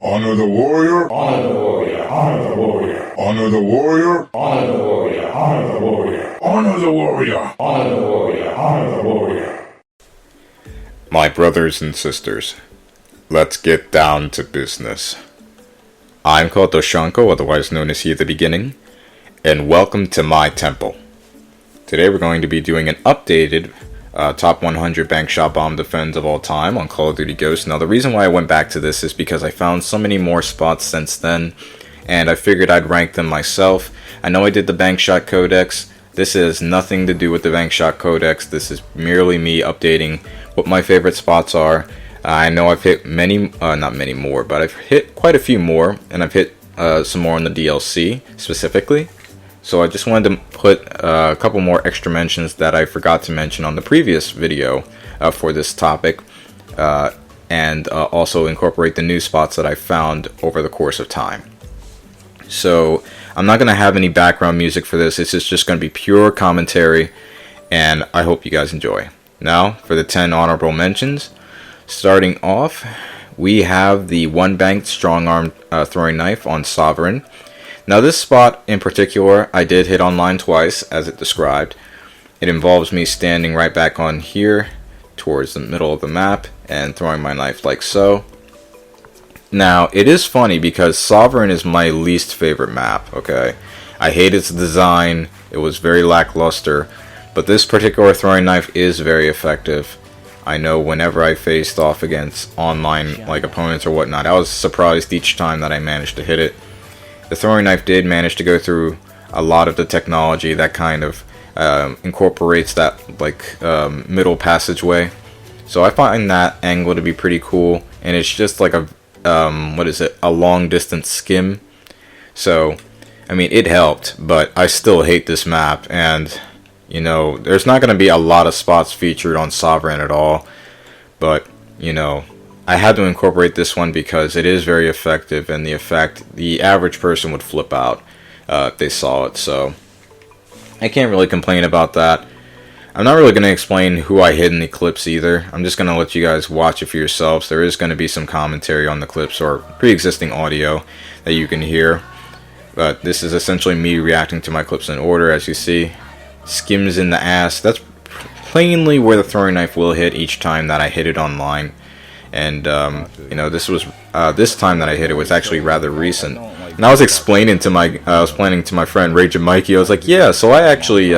Honor the warrior. Honor the warrior. Honor the warrior. Honor the warrior. Honor the warrior. Honor the warrior. Honor the warrior. Honor the warrior. Honor the warrior. My brothers and sisters, let's get down to business. I'm called Doshanko, otherwise known as He at the Beginning, and welcome to my temple. Today we're going to be doing an updated top 100 bankshot bomb defense of all time on Call of Duty Ghosts. Now the reason why I went back to this is because I found so many more spots since then, and I figured I'd rank them myself. I know I did the bankshot codex. This has nothing to do with the bankshot codex. This is merely me updating what my favorite spots are. I know I've hit not many more, but I've hit quite a few more, and I've hit some more on the DLC specifically. So I just wanted to put a couple more extra mentions that I forgot to mention on the previous video for this topic, and also incorporate the new spots that I found over the course of time. So I'm not going to have any background music for this. This is just going to be pure commentary, and I hope you guys enjoy. Now for the 10 honorable mentions. Starting off, we have the one banked strong arm throwing knife on Sovereign. Now this spot in particular I did hit online twice as it described. It involves me standing right back on here towards the middle of the map and throwing my knife like so. Now it is funny because Sovereign is my least favorite map, okay? I hate its design, it was very lackluster, but this particular throwing knife is very effective. I know whenever I faced off against online opponents or whatnot, I was surprised each time that I managed to hit it. The throwing knife did manage to go through a lot of the technology that kind of incorporates that middle passageway. So I find that angle to be pretty cool, and it's just like a a long distance skim. So I mean it helped, but I still hate this map, and you know there's not going to be a lot of spots featured on Sovereign at all, but you know I had to incorporate this one because it is very effective, and the average person would flip out if they saw it, so I can't really complain about that. I'm not really going to explain who I hit in the clips either. I'm just going to let you guys watch it for yourselves. There is going to be some commentary on the clips or pre-existing audio that you can hear, but this is essentially me reacting to my clips in order. As you see, skims in the ass. That's plainly where the throwing knife will hit each time that I hit it online. And you know, this time that I hit it was actually rather recent. And I was explaining to my friend Rage and Mikey. I was like, yeah, so I actually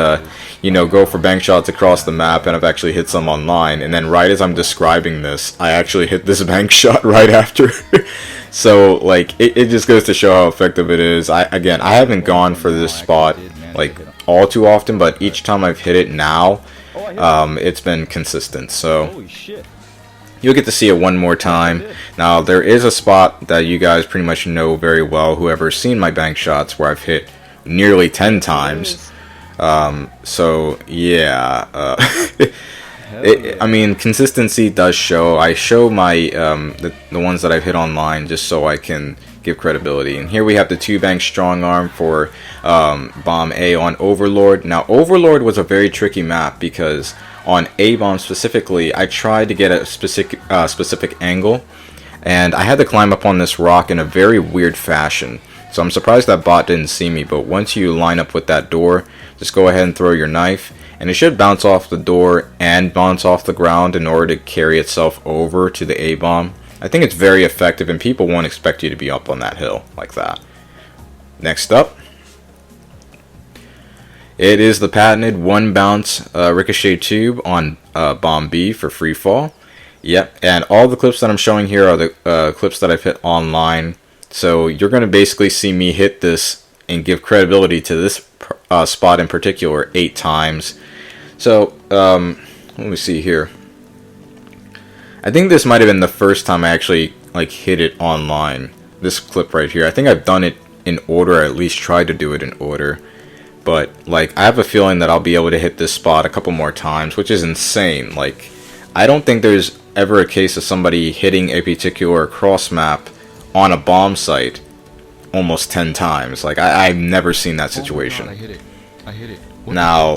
you know, go for bank shots across the map, and I've actually hit some online. And then right as I'm describing this, I actually hit this bank shot right after. So like it just goes to show how effective it is. I haven't gone for this spot like all too often, but each time I've hit it now, it's been consistent. So you'll get to see it one more time. Now, there is a spot that you guys pretty much know very well, whoever's seen my bank shots, where I've hit nearly 10 times. So, yeah. I mean, consistency does show. I show my the ones that I've hit online just so I can give credibility. And here we have the 2-bank strong arm for Bomb A on Overlord. Now, Overlord was a very tricky map because on A-bomb specifically, I tried to get a specific angle, and I had to climb up on this rock in a very weird fashion. So I'm surprised that bot didn't see me, but once you line up with that door, just go ahead and throw your knife, and it should bounce off the door and bounce off the ground in order to carry itself over to the A-bomb. I think it's very effective, and people won't expect you to be up on that hill like that. Next up, it is the patented one bounce ricochet tube on Bomb B for free fall. Yep, and all the clips that I'm showing here are the clips that I've hit online. So you're going to basically see me hit this and give credibility to this spot in particular 8 times. So let me see here. I think this might have been the first time I actually hit it online. This clip right here. I think I've done it in order, or at least tried to do it in order. But I have a feeling that I'll be able to hit this spot a couple more times, which is insane. I don't think there's ever a case of somebody hitting a particular cross map on a bomb site almost 10 times. I've never seen that situation. I hit it. Now,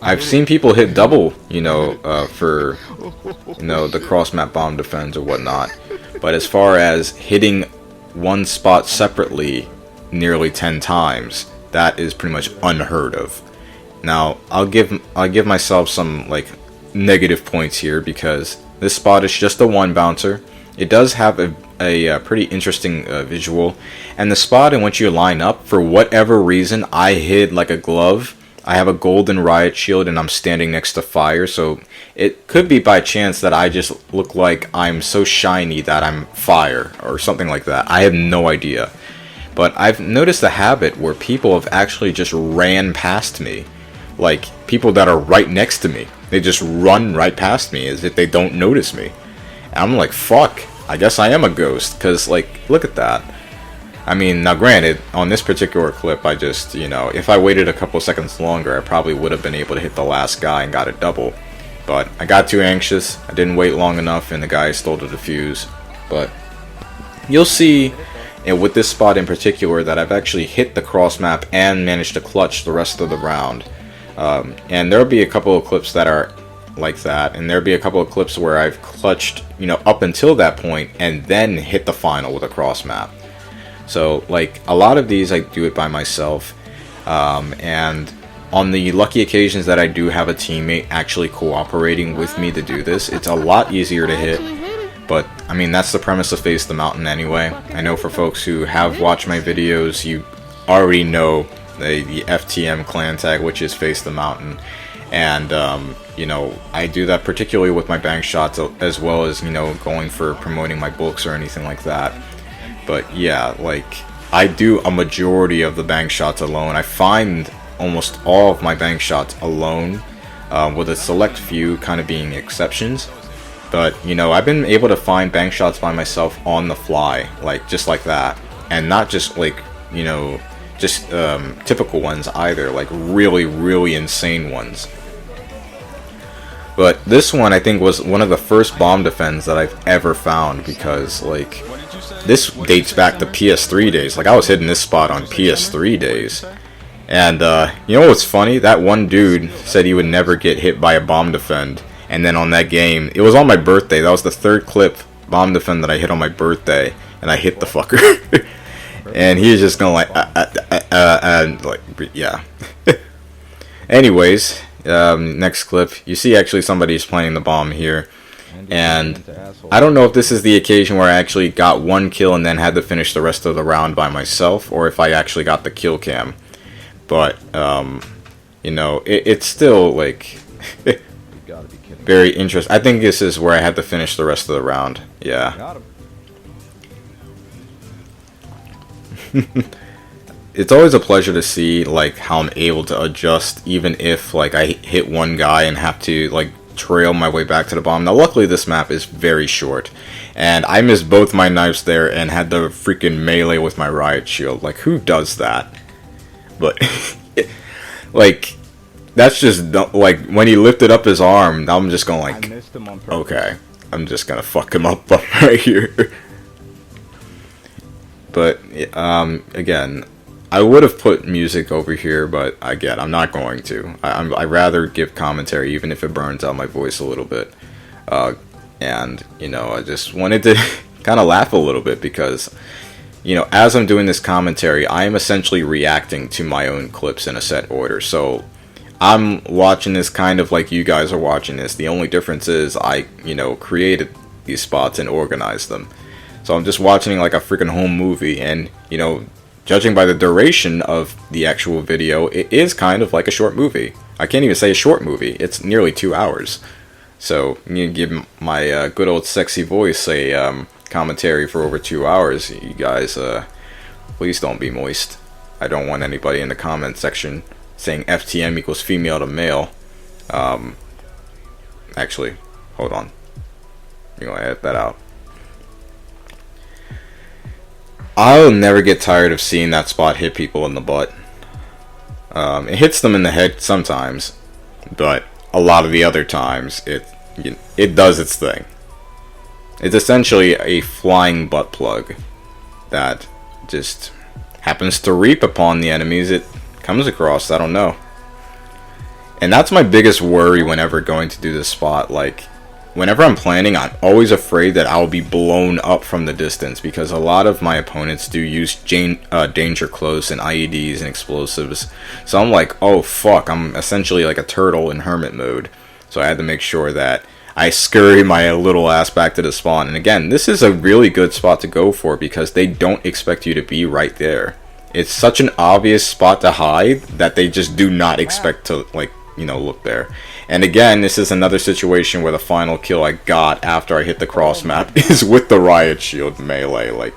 I've seen people hit double, for, the cross-map bomb defense or whatnot. But as far as hitting one spot separately nearly 10 times, that is pretty much unheard of. Now, I'll give myself some, like, negative points here, because this spot is just a one bouncer. It does have a pretty interesting visual, and the spot in which you line up, for whatever reason, I hid like a glove. I have a golden riot shield and I'm standing next to fire, so it could be by chance that I just look like I'm so shiny that I'm fire or something like that. I have no idea. But I've noticed a habit where people have actually just ran past me. Like, people that are right next to me. They just run right past me as if they don't notice me. And I'm like, fuck, I guess I am a ghost, because, like, look at that. I mean, now granted, on this particular clip, I just, if I waited a couple seconds longer, I probably would have been able to hit the last guy and got a double. But I got too anxious, I didn't wait long enough, and the guy stole the defuse. But you'll see, and with this spot in particular, that I've actually hit the cross map and managed to clutch the rest of the round. And there'll be a couple of clips that are like that, and there'll be a couple of clips where I've clutched, up until that point, and then hit the final with a cross map. So, like, a lot of these I do it by myself, and on the lucky occasions that I do have a teammate actually cooperating with me to do this, it's a lot easier to hit. But, I mean, that's the premise of Face the Mountain anyway. I know for folks who have watched my videos, you already know the FTM clan tag, which is Face the Mountain. And, I do that particularly with my bank shots, as well as, going for promoting my books or anything like that. But yeah, like, I do a majority of the bank shots alone. I find almost all of my bank shots alone, with a select few kind of being exceptions. But, I've been able to find bank shots by myself on the fly, like, just like that. And not just, like, just typical ones either, like really, really insane ones. But this one, I think, was one of the first bomb defense that I've ever found, because, like, this dates back to PS3 days. Like, I was hitting this spot on PS3 days. And, you know what's funny? That one dude said he would never get hit by a bomb defend. And then on that game, it was on my birthday. That was the third clip bomb defend that I hit on my birthday. And I hit the fucker. And he's just going like, yeah. Anyways, next clip. You see actually somebody's planting the bomb here. And I don't know if this is the occasion where I actually got one kill and then had to finish the rest of the round by myself, or if I actually got the kill cam. But, it's still, like, very interesting. I think this is where I had to finish the rest of the round. Yeah. It's always a pleasure to see, like, how I'm able to adjust, even if, like, I hit one guy and have to, like, trail my way back to the bomb. Now, luckily, this map is very short, and I missed both my knives there and had the freaking melee with my riot shield. Like, who does that? But, like, that's just, like, when he lifted up his arm, I'm just going, like, okay, I'm just gonna fuck him up right here. But, again, I would have put music over here, but again, I'm not going to. I'd rather give commentary, even if it burns out my voice a little bit. And, I just wanted to kind of laugh a little bit because, as I'm doing this commentary, I am essentially reacting to my own clips in a set order. So, I'm watching this kind of like you guys are watching this. The only difference is I, created these spots and organized them. So I'm just watching like a freaking home movie, and, judging by the duration of the actual video, it is kind of like a short movie. I can't even say a short movie. It's nearly 2 hours. So, you give my good old sexy voice a commentary for over 2 hours. You guys, please don't be moist. I don't want anybody in the comment section saying FTM equals female to male. Actually, hold on. I'm going to edit that out. I'll never get tired of seeing that spot hit people in the butt. It hits them in the head sometimes, but a lot of the other times, it does its thing. It's essentially a flying butt plug that just happens to reap upon the enemies it comes across. I don't know. And that's my biggest worry whenever going to do this spot. Like, whenever I'm planning, I'm always afraid that I'll be blown up from the distance, because a lot of my opponents do use danger close and IEDs and explosives. So I'm like, oh fuck, I'm essentially like a turtle in hermit mode. So I had to make sure that I scurry my little ass back to the spawn. And again, this is a really good spot to go for because they don't expect you to be right there. It's such an obvious spot to hide that they just do not expect to, like, you know, look there. And again, this is another situation where the final kill I got after I hit the cross map is with the riot shield melee, like,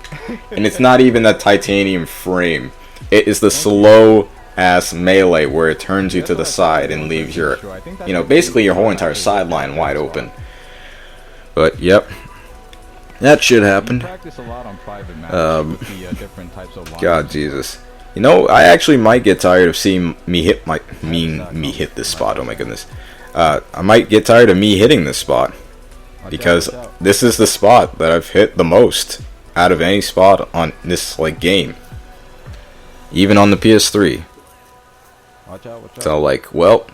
and it's not even that titanium frame. It is the slow ass melee where it turns you to the side and leaves your, you know, basically your whole entire sideline wide open. But yep, that shit happened. God Jesus. You know, I actually might get tired of seeing me hit this spot. Oh my goodness. I might get tired of me hitting this spot, because this is the spot that I've hit the most out of any spot on this like game, even on the PS3. So like, well,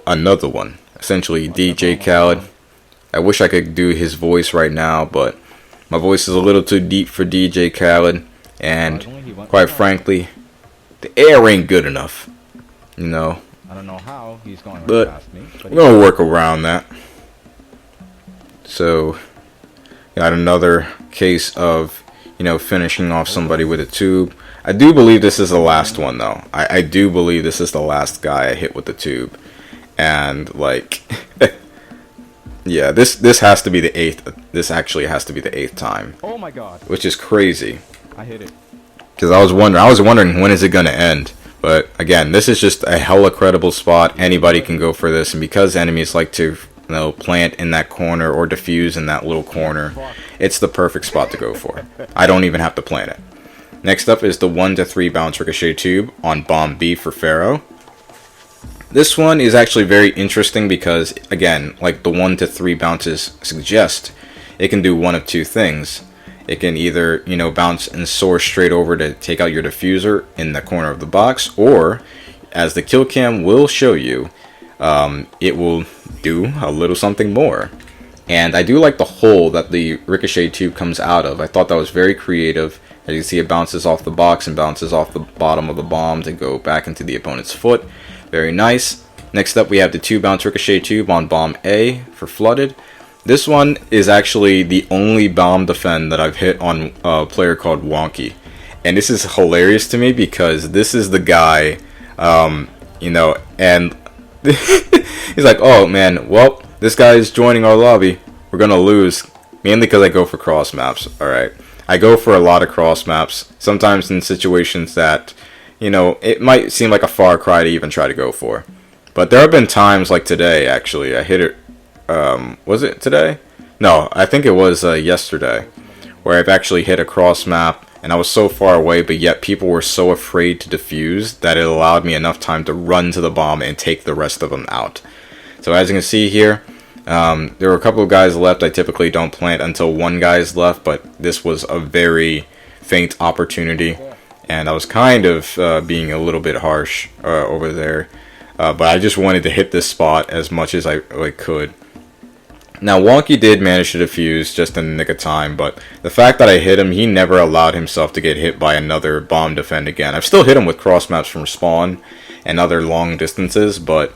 another one. Essentially, DJ Khaled. I wish I could do his voice right now, but my voice is a little too deep for DJ Khaled. And quite frankly, the air ain't good enough, you know. I don't know how he's going but past me, but we're gonna work around that. So, got another case of, you know, finishing off somebody with a tube. I do believe this is the last one, though. I do believe this is the last guy I hit with the tube, and like, yeah, this has to be the 8th. This actually has to be the 8th time. Oh my god! Which is crazy. I hit it. Because I was wondering when is it gonna end. But again, this is just a hella credible spot. Anybody can go for this, and because enemies like to, you know, plant in that corner or defuse in that little corner, it's the perfect spot to go for. I don't even have to plant it. Next up is the 1 to 3 bounce ricochet tube on bomb B for Pharaoh. This one is actually very interesting because, again, like the 1 to 3 bounces suggest, it can do one of two things. It can either, you know, bounce and soar straight over to take out your diffuser in the corner of the box, or, as the kill cam will show you, it will do a little something more. And I do like the hole that the ricochet tube comes out of. I thought that was very creative. As you can see, it bounces off the box and bounces off the bottom of the bomb to go back into the opponent's foot. Very nice. Next up, we have the 2 bounce ricochet tube on bomb A for flooded. This one is actually the only bomb defend that I've hit on a player called Wonky. And this is hilarious to me because this is the guy, you know, and he's like, oh man, well, this guy is joining our lobby. We're going to lose. Mainly because I go for cross maps, alright. I go for a lot of cross maps, sometimes in situations that, you know, it might seem like a far cry to even try to go for. But there have been times like today, actually, I hit it. Was it today? No, I think it was yesterday, where I've actually hit a cross map and I was so far away, but yet people were so afraid to defuse that it allowed me enough time to run to the bomb and take the rest of them out. So as you can see here, there were a couple of guys left. I typically don't plant until one guy is left, but this was a very faint opportunity, and I was kind of being a little bit harsh over there, but I just wanted to hit this spot as much as I could. Now, Wonky did manage to defuse just in the nick of time, but the fact that I hit him, he never allowed himself to get hit by another bomb defend again. I've still hit him with cross maps from spawn and other long distances, but,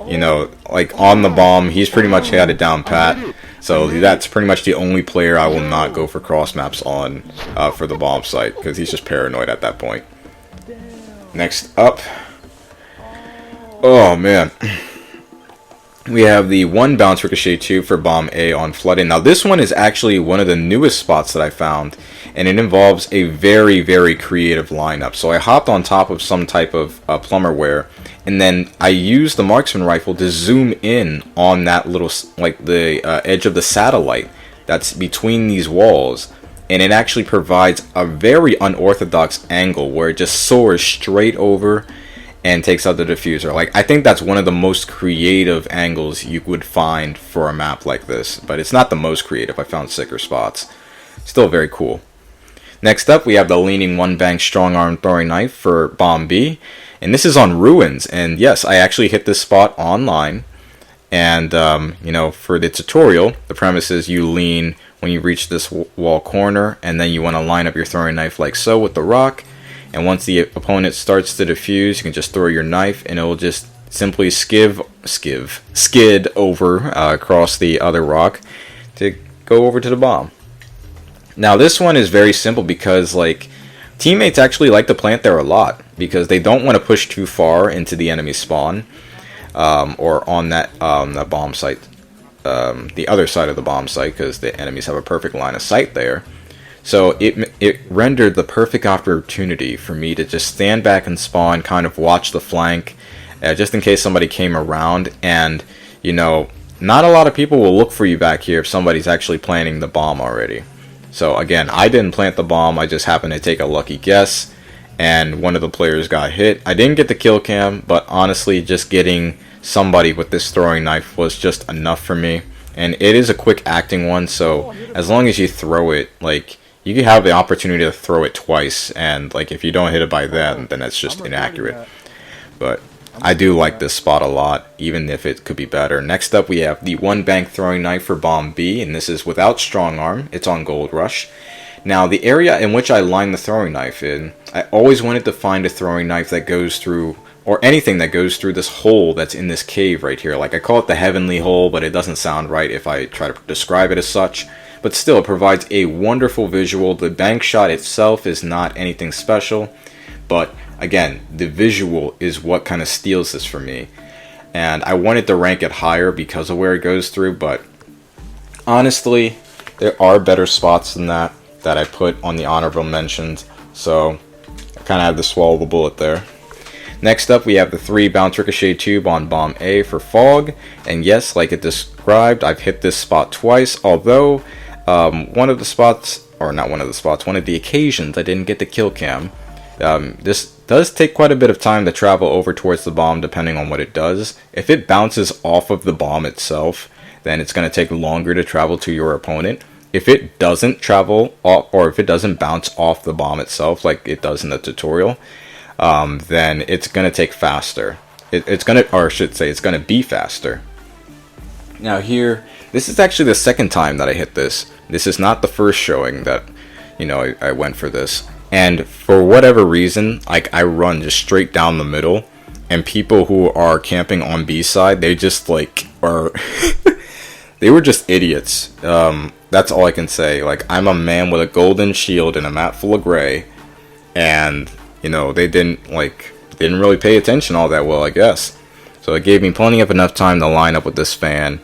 you know, like on the bomb, he's pretty much had it down pat. So that's pretty much the only player I will not go for cross maps on for the bomb site, because he's just paranoid at that point. Next up, oh man. We have the 1 bounce ricochet tube for bomb A on flooded. Now this one is actually one of the newest spots that I found, and it involves a very, very creative lineup. So I hopped on top of some type of plumberware, and then I used the marksman rifle to zoom in on that little, like the edge of the satellite that's between these walls, and it actually provides a very unorthodox angle where it just soars straight over and takes out the diffuser. Like, I think that's one of the most creative angles you would find for a map like this, but it's not the most creative. I found sicker spots. Still very cool. Next up, we have the leaning 1 bank strong arm throwing knife for bomb B, And this is on ruins, and yes, I actually hit this spot online. And you know, for the tutorial, the premise is you lean when you reach this wall corner, and then you want to line up your throwing knife like so with the rock. And once the opponent starts to defuse, you can just throw your knife, and it will just simply skid over across the other rock to go over to the bomb. Now this one is very simple because like teammates actually like to plant there a lot because they don't want to push too far into the enemy spawn. Or on that bomb site, the other side of the bomb site, because the enemies have a perfect line of sight there. So it rendered the perfect opportunity for me to just stand back and spawn, kind of watch the flank, just in case somebody came around. And you know, not a lot of people will look for you back here if somebody's actually planting the bomb already. So again, I didn't plant the bomb, I just happened to take a lucky guess, and one of the players got hit. I didn't get the kill cam, but honestly, just getting somebody with this throwing knife was just enough for me. And it is a quick acting one, so as long as you throw it, like, you can have the opportunity to throw it twice, and like if you don't hit it by then it's just inaccurate. But I do like this spot a lot, even if it could be better. Next up, we have the one bank throwing knife for bomb B, and this is without strong arm. It's on Gold Rush. Now, the area in which I line the throwing knife in, I always wanted to find a throwing knife that goes through, or anything that goes through this hole that's in this cave right here. Like, I call it the heavenly hole, but it doesn't sound right if I try to describe it as such. But still, it provides a wonderful visual. The bank shot itself is not anything special, but again, the visual is what kind of steals this for me. And I wanted to rank it higher because of where it goes through, but honestly, there are better spots than that I put on the honorable mentions, so I kind of had to swallow the bullet there. Next up, we have the 3 bounce ricochet tube on bomb A for fog, and yes, like it described, I've hit this spot twice, although one of the occasions I didn't get the kill cam. This does take quite a bit of time to travel over towards the bomb depending on what it does. If it bounces off of the bomb itself, then it's going to take longer to travel to your opponent. If it doesn't travel, or if it doesn't bounce off the bomb itself like it does in the tutorial, then it's going to take faster. It's going to be faster. Now here, this is actually the second time that I hit this. This is not the first showing that, you know, I went for this. And for whatever reason, like, I run just straight down the middle, and people who are camping on B side, they just like are they were just idiots. That's all I can say. Like, I'm a man with a golden shield and a map full of gray, and you know, they didn't really pay attention all that well, I guess. So it gave me plenty of enough time to line up with this fan.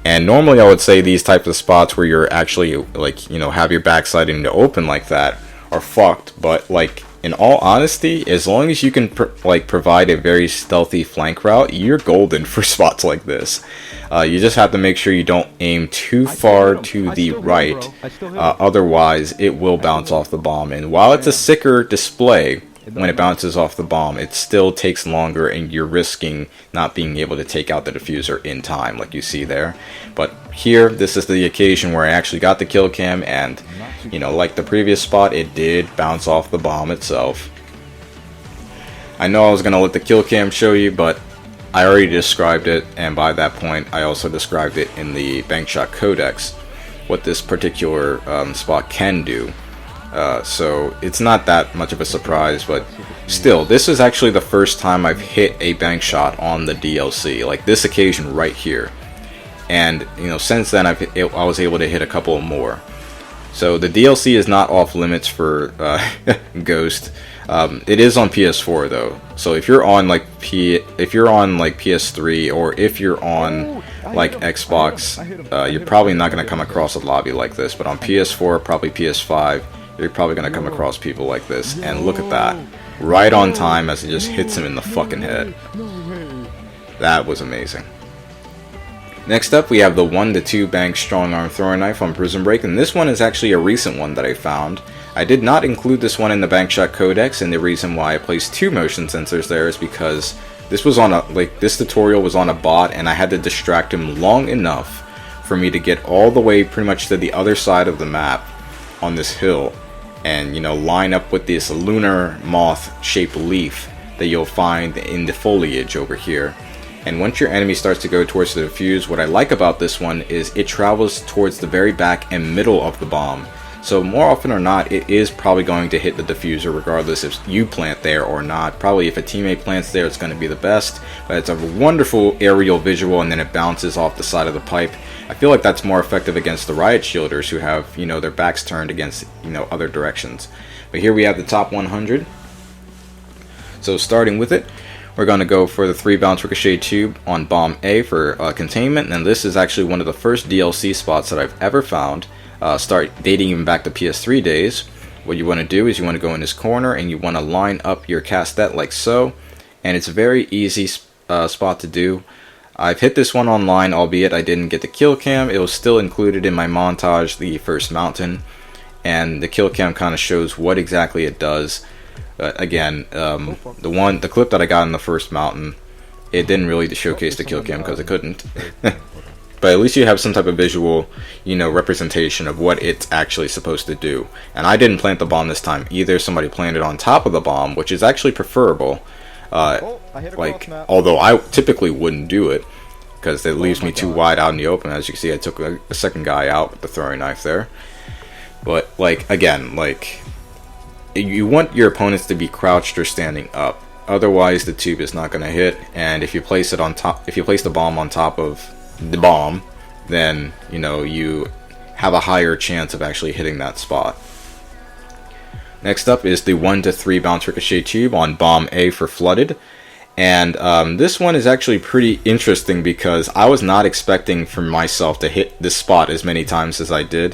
And normally I would say these types of spots where you're actually, like, you know, have your backside into open like that are fucked. But like, in all honesty, as long as you can provide a very stealthy flank route, you're golden for spots like this. You just have to make sure you don't aim too far to the right, otherwise it will bounce off the bomb. And while it's a sicker display when it bounces off the bomb, it still takes longer, and you're risking not being able to take out the diffuser in time, like you see there. But here, this is the occasion where I actually got the kill cam, and you know, like the previous spot, it did bounce off the bomb itself. I know I was gonna let the kill cam show you, but I already described it, and by that point I also described it in the Bankshot Codex, what this particular spot can do. So it's not that much of a surprise, but still, this is actually the first time I've hit a bank shot on the DLC, like this occasion right here. And you know, since then I was able to hit a couple more. So the DLC is not off limits for Ghost. It is on PS4 though. So if you're on like PS3, or if you're on like Xbox, you're probably not going to come across a lobby like this. But on PS4, probably PS5, you're probably going to come across people like this. And look at that, right on time as it just hits him in the fucking head. That was amazing. Next up, we have the 1 to 2 bank strong arm throwing knife on Prison Break, and this one is actually a recent one that I found. I did not include this one in the Bankshot Codex, and the reason why I placed 2 motion sensors there is because this was on this tutorial was on a bot, and I had to distract him long enough for me to get all the way pretty much to the other side of the map on this hill, and you know, line up with this lunar moth shaped leaf that you'll find in the foliage over here. And once your enemy starts to go towards the defuse, what I like about this one is it travels towards the very back and middle of the bomb. So more often or not, it is probably going to hit the diffuser regardless if you plant there or not. Probably if a teammate plants there, it's going to be the best. But it's a wonderful aerial visual, and then it bounces off the side of the pipe. I feel like that's more effective against the riot shielders who have, their backs turned against, other directions. But here we have the top 100. So starting with it, we're going to go for the 3 bounce ricochet tube on bomb A for containment. And this is actually one of the first DLC spots that I've ever found. Start dating even back to PS3 days. What you want to do is you want to go in this corner and you want to line up your castet like so, and it's a very easy spot to do. I've hit this one online, albeit I didn't get the kill cam. It was still included in my montage, the first mountain, and the kill cam kind of shows what exactly it does. Again, the clip that I got in the first mountain, it didn't really showcase the kill cam because it couldn't. But at least you have some type of visual, representation of what it's actually supposed to do. And I didn't plant the bomb this time either. Somebody planted on top of the bomb, which is actually preferable. Although I typically wouldn't do it, because it leaves me too wide out in the open. As you can see, I took a second guy out with the throwing knife there. But, again, you want your opponents to be crouched or standing up. Otherwise, the tube is not going to hit. And if you place it on top, if you place the bomb on top of the bomb, then you have a higher chance of actually hitting that spot. Next up is the 1 to 3 bounce ricochet tube on bomb A for flooded, and this one is actually pretty interesting because I was not expecting for myself to hit this spot as many times as I did.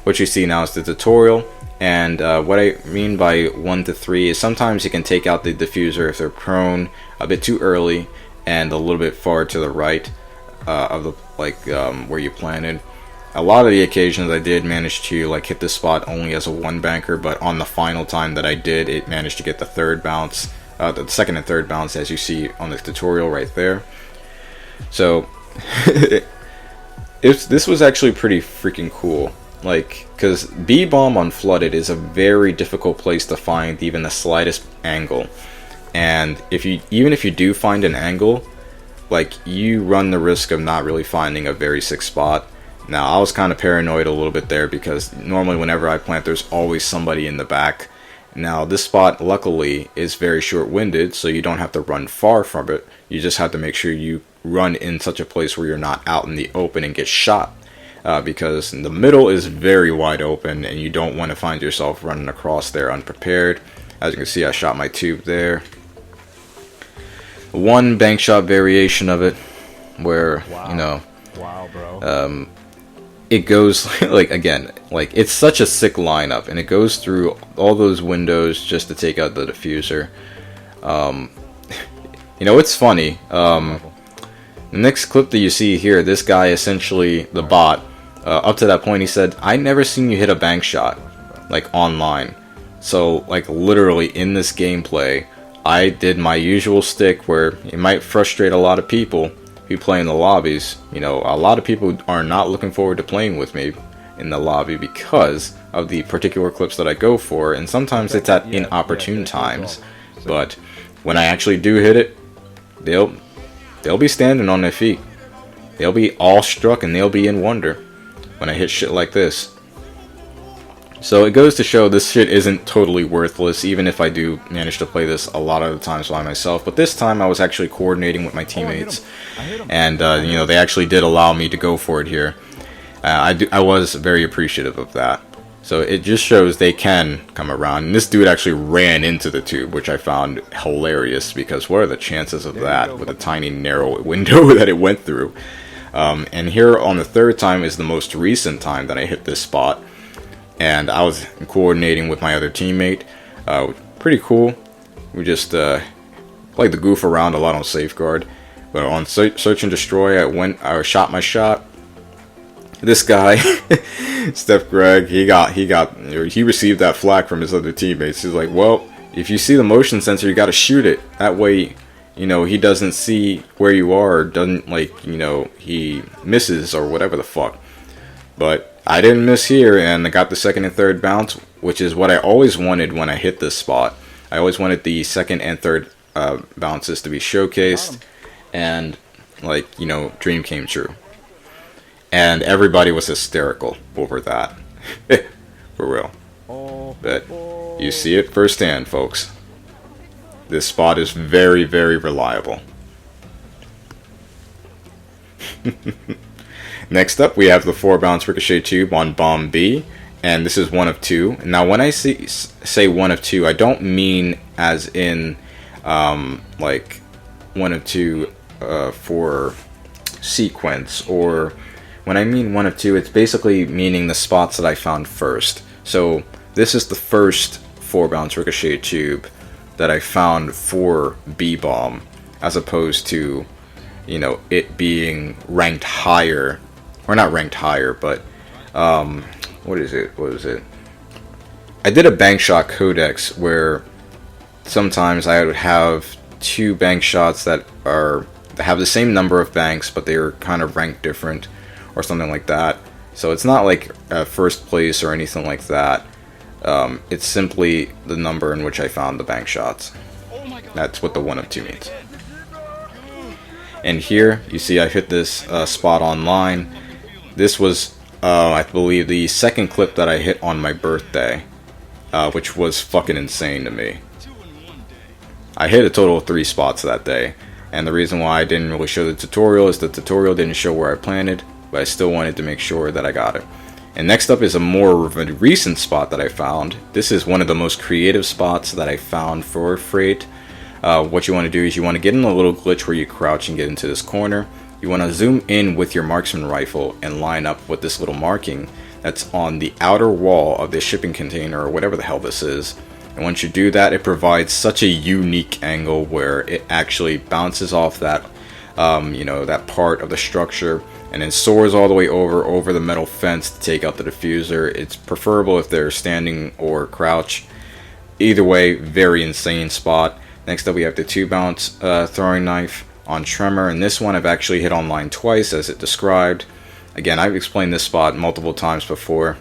What you see now is the tutorial, and what I mean by 1 to 3 is sometimes you can take out the diffuser if they're prone a bit too early and a little bit far to the right of the where you planted. A lot of the occasions I did manage to hit this spot only as a 1 banker, but on the final time that I did, it managed to get the third bounce, the second and third bounce, as you see on the tutorial right there. So this was actually pretty freaking cool, because B bomb on flooded is a very difficult place to find even the slightest angle, and even if you do find an angle, you run the risk of not really finding a very sick spot. Now, I was kind of paranoid a little bit there because normally whenever I plant, there's always somebody in the back. Now, this spot, luckily, is very short-winded, so you don't have to run far from it. You just have to make sure you run in such a place where you're not out in the open and get shot. Because the middle is very wide open, and you don't want to find yourself running across there unprepared. As you can see, I shot my tube there. One bank shot variation of it where wow, bro. It goes it's such a sick lineup, and it goes through all those windows just to take out the diffuser. It's funny. The next clip that you see here, this guy, essentially the bot, up to that point he said, "I never seen you hit a bank shot online." So literally in this gameplay, I did my usual stick where it might frustrate a lot of people who play in the lobbies. A lot of people are not looking forward to playing with me in the lobby because of the particular clips that I go for, and sometimes it's at inopportune times. But when I actually do hit it, they'll be standing on their feet. They'll be awestruck and they'll be in wonder when I hit shit like this. So it goes to show this shit isn't totally worthless, even if I do manage to play this a lot of the times by myself. But this time I was actually coordinating with my teammates, and they actually did allow me to go for it here. I was very appreciative of that. So it just shows they can come around. And this dude actually ran into the tube, which I found hilarious, because what are the chances of that with a tiny narrow window that it went through? And here on the third time is the most recent time that I hit this spot. And I was coordinating with my other teammate. Pretty cool. We just played the goof around a lot on safeguard. But on search and destroy, I shot my shot. This guy, Steph Gregg, he received that flack from his other teammates. He's like, well, if you see the motion sensor, you got to shoot it. That way, he doesn't see where you are, or doesn't he misses or whatever the fuck. But I didn't miss here, and I got the second and third bounce, which is what I always wanted when I hit this spot. I always wanted the second and third bounces to be showcased, and like, you know, dream came true. And everybody was hysterical over that. For real. But you see it firsthand, folks. This spot is very, very reliable. Next up, we have the 4-bounce ricochet tube on bomb B, and this is one of two. Now, when I say one of two, I don't mean as in like one of two for sequence, or when I mean one of two, it's basically meaning the spots that I found first. So this is the first 4-bounce ricochet tube that I found for B-bomb, as opposed to, you know, it being ranked higher, or not ranked higher, but what is it? I did a bank shot codex where sometimes I would have 2 bank shots that have the same number of banks, but they are kind of ranked different, or something like that. So it's not like first place or anything like that. It's simply the number in which I found the bank shots. That's what the 1 of 2 means. And here, you see I hit this spot online. This was, I believe, the second clip that I hit on my birthday, which was fucking insane to me. I hit a total of 3 spots that day, and the reason why I didn't really show the tutorial is the tutorial didn't show where I planted, but I still wanted to make sure that I got it. And next up is a more of a recent spot that I found. This is one of the most creative spots that I found for freight. What you want to do is you want to get in a little glitch where you crouch and get into this corner. You want to zoom in with your marksman rifle and line up with this little marking that's on the outer wall of this shipping container, or whatever the hell this is. And once you do that, it provides such a unique angle where it actually bounces off that, you know, that part of the structure, and then soars all the way over the metal fence to take out the diffuser. It's preferable if they're standing or crouch. Either way, very insane spot. Next up, we have the 2-bounce throwing knife on Tremor, and this one I've actually hit online twice as it described. Again, I've explained this spot multiple times before,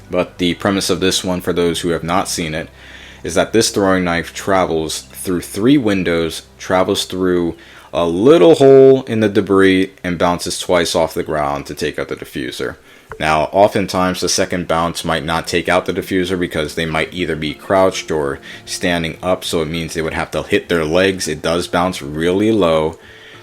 but the premise of this one, for those who have not seen it, is that this throwing knife travels through 3 windows, travels through a little hole in the debris, and bounces twice off the ground to take out the diffuser. Now, oftentimes the second bounce might not take out the diffuser because they might either be crouched or standing up, so it means they would have to hit their legs. It does bounce really low,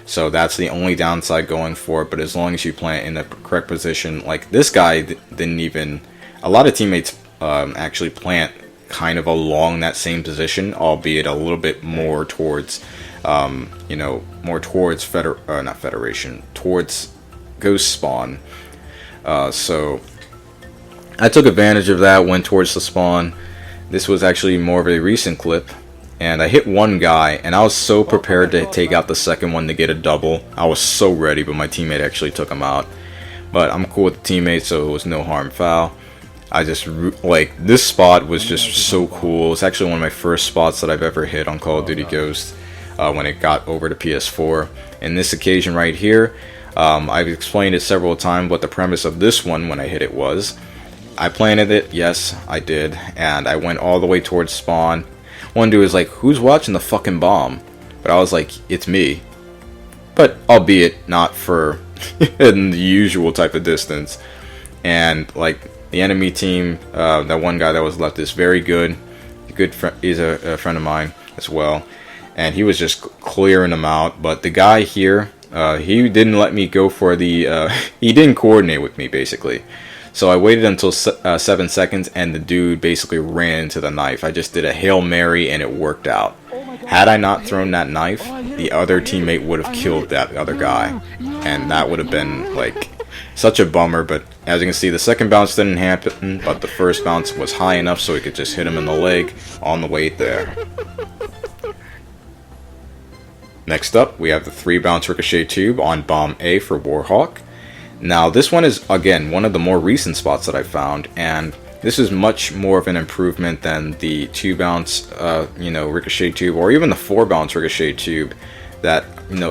so that's the only downside going for it. But as long as you plant in the correct position, like this guy didn't even... A lot of teammates actually plant kind of along that same position, albeit a little bit more towards, you know, more towards towards Ghost Spawn. So I took advantage of that, went towards the spawn. This was actually more of a recent clip, and I hit one guy, and I was so prepared to take out the second one to get a double. I was so ready, but my teammate actually took him out. But I'm cool with the teammate, so it was no harm foul. I just, like, this spot was just so cool. It's actually one of my first spots that I've ever hit on Call of Duty Ghost when it got over to PS4. And this occasion right here, I've explained it several times what the premise of this one when I hit it was. I planted it, yes, I did, and I went all the way towards spawn. One dude was like, "Who's watching the fucking bomb?" But I was like, "It's me." But albeit not for in the usual type of distance. And like the enemy team, that one guy that was left is very good. He's a friend of mine as well, and he was just clearing them out. But the guy here, he didn't let me go for the. He didn't coordinate with me basically. So I waited until 7 seconds, and the dude basically ran into the knife. I just did a Hail Mary, and it worked out. Had I not thrown that knife, the other teammate would have killed that other guy, and that would have been like such a bummer. But as you can see, the second bounce didn't happen, but the first bounce was high enough so he could just hit him in the leg on the way there. Next up, we have the 3-bounce ricochet tube on bomb A for Warhawk. Now, this one is, again, one of the more recent spots that I found, and this is much more of an improvement than the 2-bounce, ricochet tube, or even the 4-bounce ricochet tube that,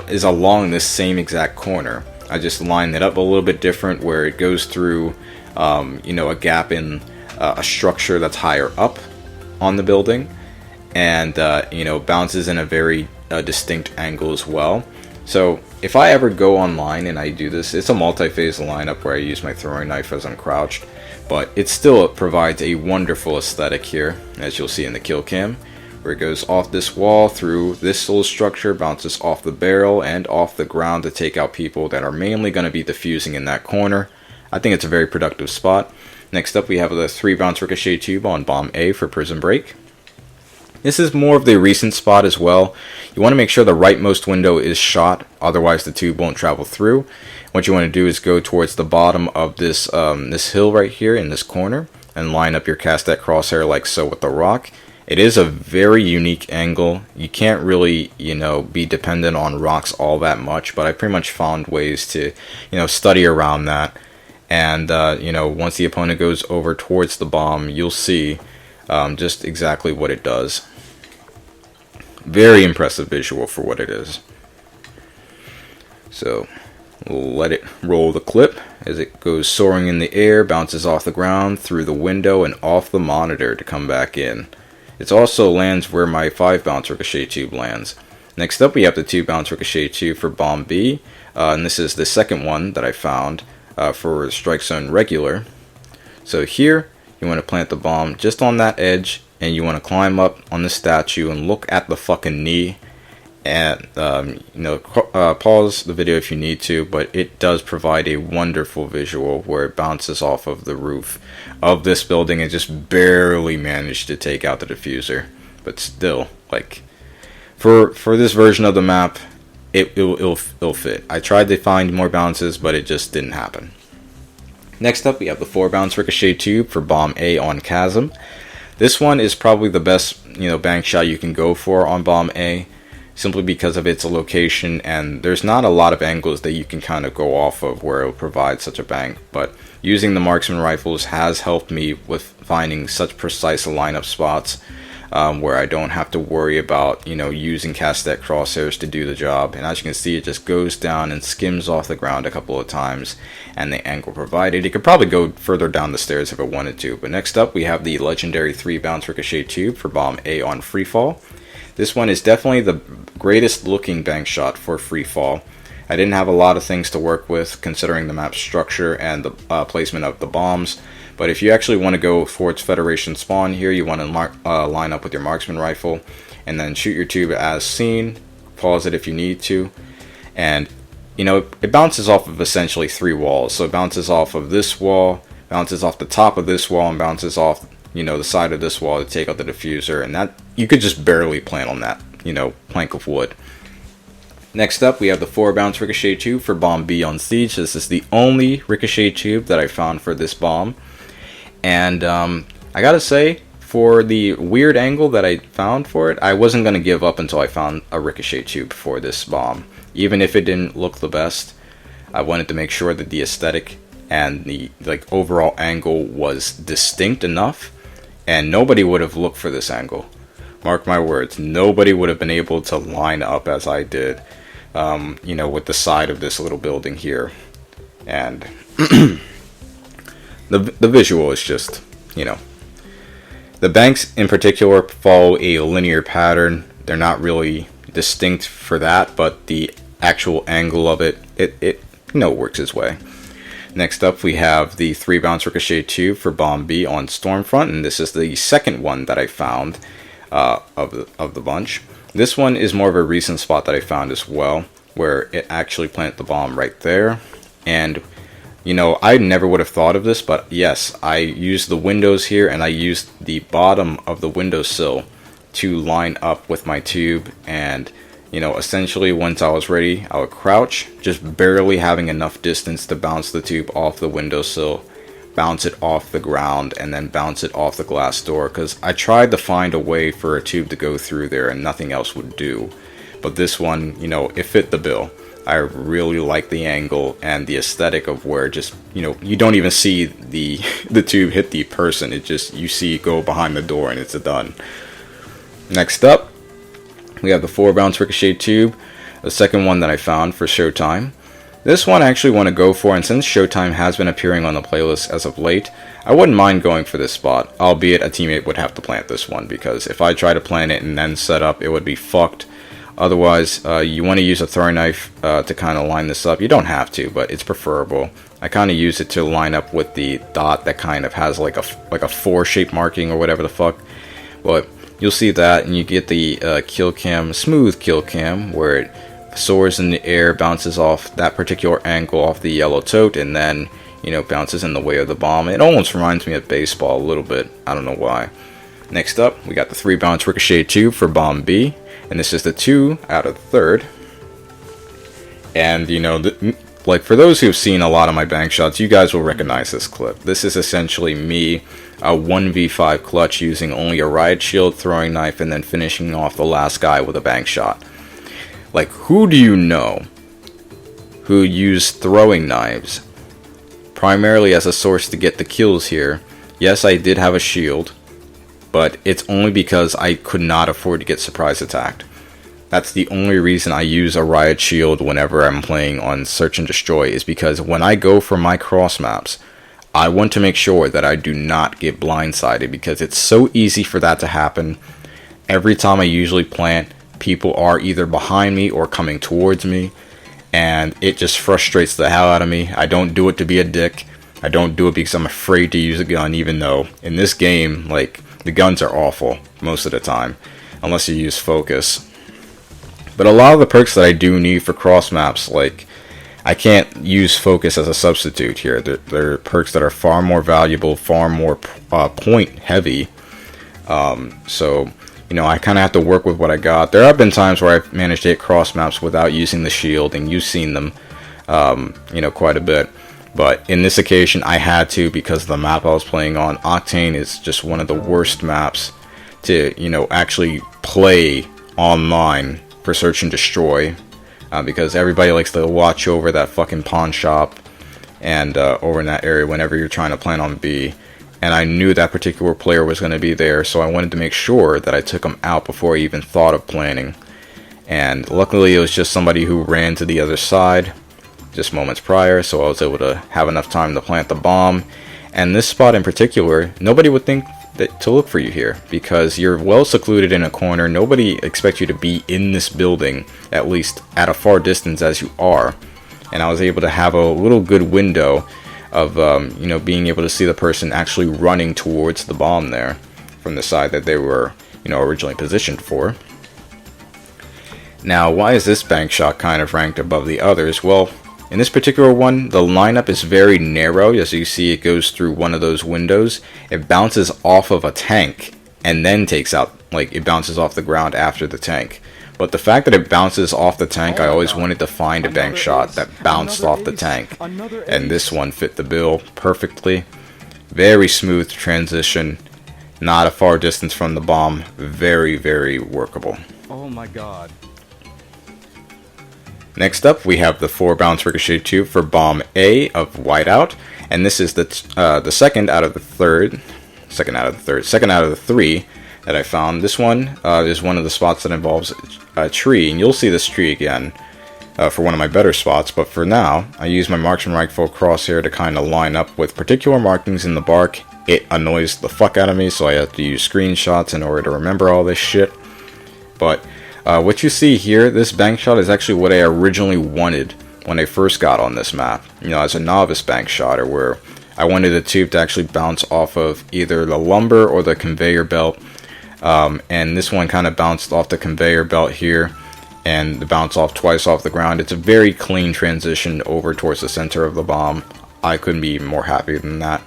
is along this same exact corner. I just lined it up a little bit different, where it goes through, a gap in a structure that's higher up on the building, and bounces in a very distinct angle as well. So if I ever go online and I do this, it's a multi-phase lineup where I use my throwing knife as I'm crouched, but it still provides a wonderful aesthetic here, as you'll see in the kill cam, where it goes off this wall through this little structure, bounces off the barrel and off the ground to take out people that are mainly going to be defusing in that corner. I think it's a very productive spot. Next up, we have the 3 bounce ricochet tube on bomb A for prison break. This is more of the recent spot as well. You want to make sure the rightmost window is shot, otherwise the tube won't travel through. What you want to do is go towards the bottom of this this hill right here in this corner and line up your cast at crosshair like so with the rock. It is a very unique angle. You can't really, be dependent on rocks all that much, but I pretty much found ways to, study around that. And, once the opponent goes over towards the bomb, you'll see just exactly what it does. Very impressive visual for what it is. So we'll let it roll the clip as it goes soaring in the air, bounces off the ground, through the window, and off the monitor to come back in. It also lands where my 5 bounce ricochet tube lands. Next up, we have the 2 bounce ricochet tube for bomb B, and this is the second one that I found for strike zone regular. So here, you want to plant the bomb just on that edge, and you want to climb up on the statue and look at the fucking knee. And pause the video if you need to, but it does provide a wonderful visual where it bounces off of the roof of this building and just barely managed to take out the diffuser. But still, like, for this version of the map, it'll fit. I tried to find more bounces, but it just didn't happen. Next up, we have the 4 bounce ricochet tube for bomb A on Chasm. This one is probably the best bank shot you can go for on bomb A, simply because of its location, and there's not a lot of angles that you can kind of go off of where it will provide such a bank. But using the marksman rifles has helped me with finding such precise lineup spots where I don't have to worry about using castet crosshairs to do the job. And as you can see, it just goes down and skims off the ground a couple of times, and the angle provided. It could probably go further down the stairs if it wanted to. But next up, we have the legendary 3 bounce ricochet tube for bomb A on freefall. This one is definitely the greatest looking bank shot for free fall. I didn't have a lot of things to work with considering the map structure and the placement of the bombs, but if you actually want to go towards Federation spawn here, you want to line up with your marksman rifle and then shoot your tube as seen. Pause it if you need to, and it bounces off of essentially 3 walls. So it bounces off of this wall, bounces off the top of this wall, and bounces off the side of this wall to take out the diffuser, and that you could just barely plant on that plank of wood. Next up, we have the 4 bounce ricochet tube for bomb B on Siege. This is the only ricochet tube that I found for this bomb, and I gotta say, for the weird angle that I found for it, I wasn't gonna give up until I found a ricochet tube for this bomb. Even if it didn't look the best, I wanted to make sure that the aesthetic and the overall angle was distinct enough. And nobody would have looked for this angle. Mark my words, nobody would have been able to line up as I did, with the side of this little building here. And the visual is just, the banks in particular follow a linear pattern. They're not really distinct for that, but the actual angle of it works its way. Next up, we have the 3 bounce ricochet tube for bomb B on Stormfront, and this is the second one that I found of the bunch. This one is more of a recent spot that I found as well, where it actually planted the bomb right there. And I never would have thought of this, but yes, I used the windows here, and I used the bottom of the windowsill to line up with my tube. And essentially once I was ready, I would crouch, just barely having enough distance to bounce the tube off the windowsill, bounce it off the ground, and then bounce it off the glass door, because I tried to find a way for a tube to go through there and nothing else would do. But this one, it fit the bill. I really like the angle and the aesthetic of where just, you don't even see the tube hit the person. It just, you see it go behind the door and it's done. Next up, we have the 4 bounce ricochet tube, the second one that I found for Showtime. This one I actually want to go for, and since Showtime has been appearing on the playlist as of late, I wouldn't mind going for this spot, albeit a teammate would have to plant this one, because if I try to plant it and then set up, it would be fucked. Otherwise, you want to use a throwing knife to kind of line this up. You don't have to, but it's preferable. I kind of use it to line up with the dot that kind of has like a 4 shape marking or whatever the fuck. But you'll see that, and you get the kill cam, smooth kill cam, where it soars in the air, bounces off that particular angle off the yellow tote, and then, you know, bounces in the way of the bomb. It almost reminds me of baseball a little bit. I don't know why. Next up, we got the 3 bounce ricochet tube for bomb B, and this is the 2 out of the 3rd. And, you know, like, for those who've seen a lot of my bank shots, you guys will recognize this clip. This is essentially me, a 1v5 clutch using only a riot shield, throwing knife, and then finishing off the last guy with a bank shot. Like, who do you know who used throwing knives primarily as a source to get the kills here? Yes, I did have a shield, but it's only because I could not afford to get surprise attacked. That's the only reason I use a riot shield whenever I'm playing on search and destroy, is because when I go for my cross maps, I want to make sure that I do not get blindsided, because it's so easy for that to happen. Every time I usually plant, people are either behind me or coming towards me, and it just frustrates the hell out of me. I don't do it to be a dick. I don't do it because I'm afraid to use a gun, even though in this game, like, the guns are awful most of the time, unless you use focus. But a lot of the perks that I do need for cross maps, like, I can't use focus as a substitute here. They're perks that are far more valuable, far more point heavy. So, you know, I kind of have to work with what I got. There have been times where I've managed to hit cross maps without using the shield, and you've seen them, you know, quite a bit. But in this occasion, I had to, because the map I was playing on, Octane, is just one of the worst maps to, you know, actually play online for search and destroy, because everybody likes to watch over that fucking pawn shop and over in that area whenever you're trying to plant on B. And I knew that particular player was going to be there, so I wanted to make sure that I took him out before I even thought of planning. And luckily it was just somebody who ran to the other side just moments prior, so I was able to have enough time to plant the bomb. And this spot in particular, nobody would think that to look for you here, because you're well secluded in a corner. Nobody expects you to be in this building, at least at a far distance as you are. And I was able to have a little good window of you know, being able to see the person actually running towards the bomb there from the side that they were, you know, originally positioned for. Now, why is this bank shot kind of ranked above the others? Well, in this particular one, the lineup is very narrow. As you see, it goes through one of those windows. It bounces off of a tank and then takes out, like, it bounces off the ground after the tank. But the fact that it bounces off the tank, I always wanted to find a bank shot that bounced off the tank. And this one fit the bill perfectly. Very smooth transition. Not a far distance from the bomb. Very, very workable. Oh my god. Next up, we have the 4 bounce ricochet tube for bomb A of Whiteout. And this is the second out of the 3 that I found. This one is one of the spots that involves a tree, and you'll see this tree again for one of my better spots. But for now, I use my marksman rifle crosshair to kind of line up with particular markings in the bark. It annoys the fuck out of me, so I have to use screenshots in order to remember all this shit. But what you see here, this bank shot, is actually what I originally wanted when I first got on this map. You know, as a novice bank shotter, where I wanted the tube to actually bounce off of either the lumber or the conveyor belt. And this one kind of bounced off the conveyor belt here, and the bounce off twice off the ground. It's a very clean transition over towards the center of the bomb. I couldn't be more happy than that.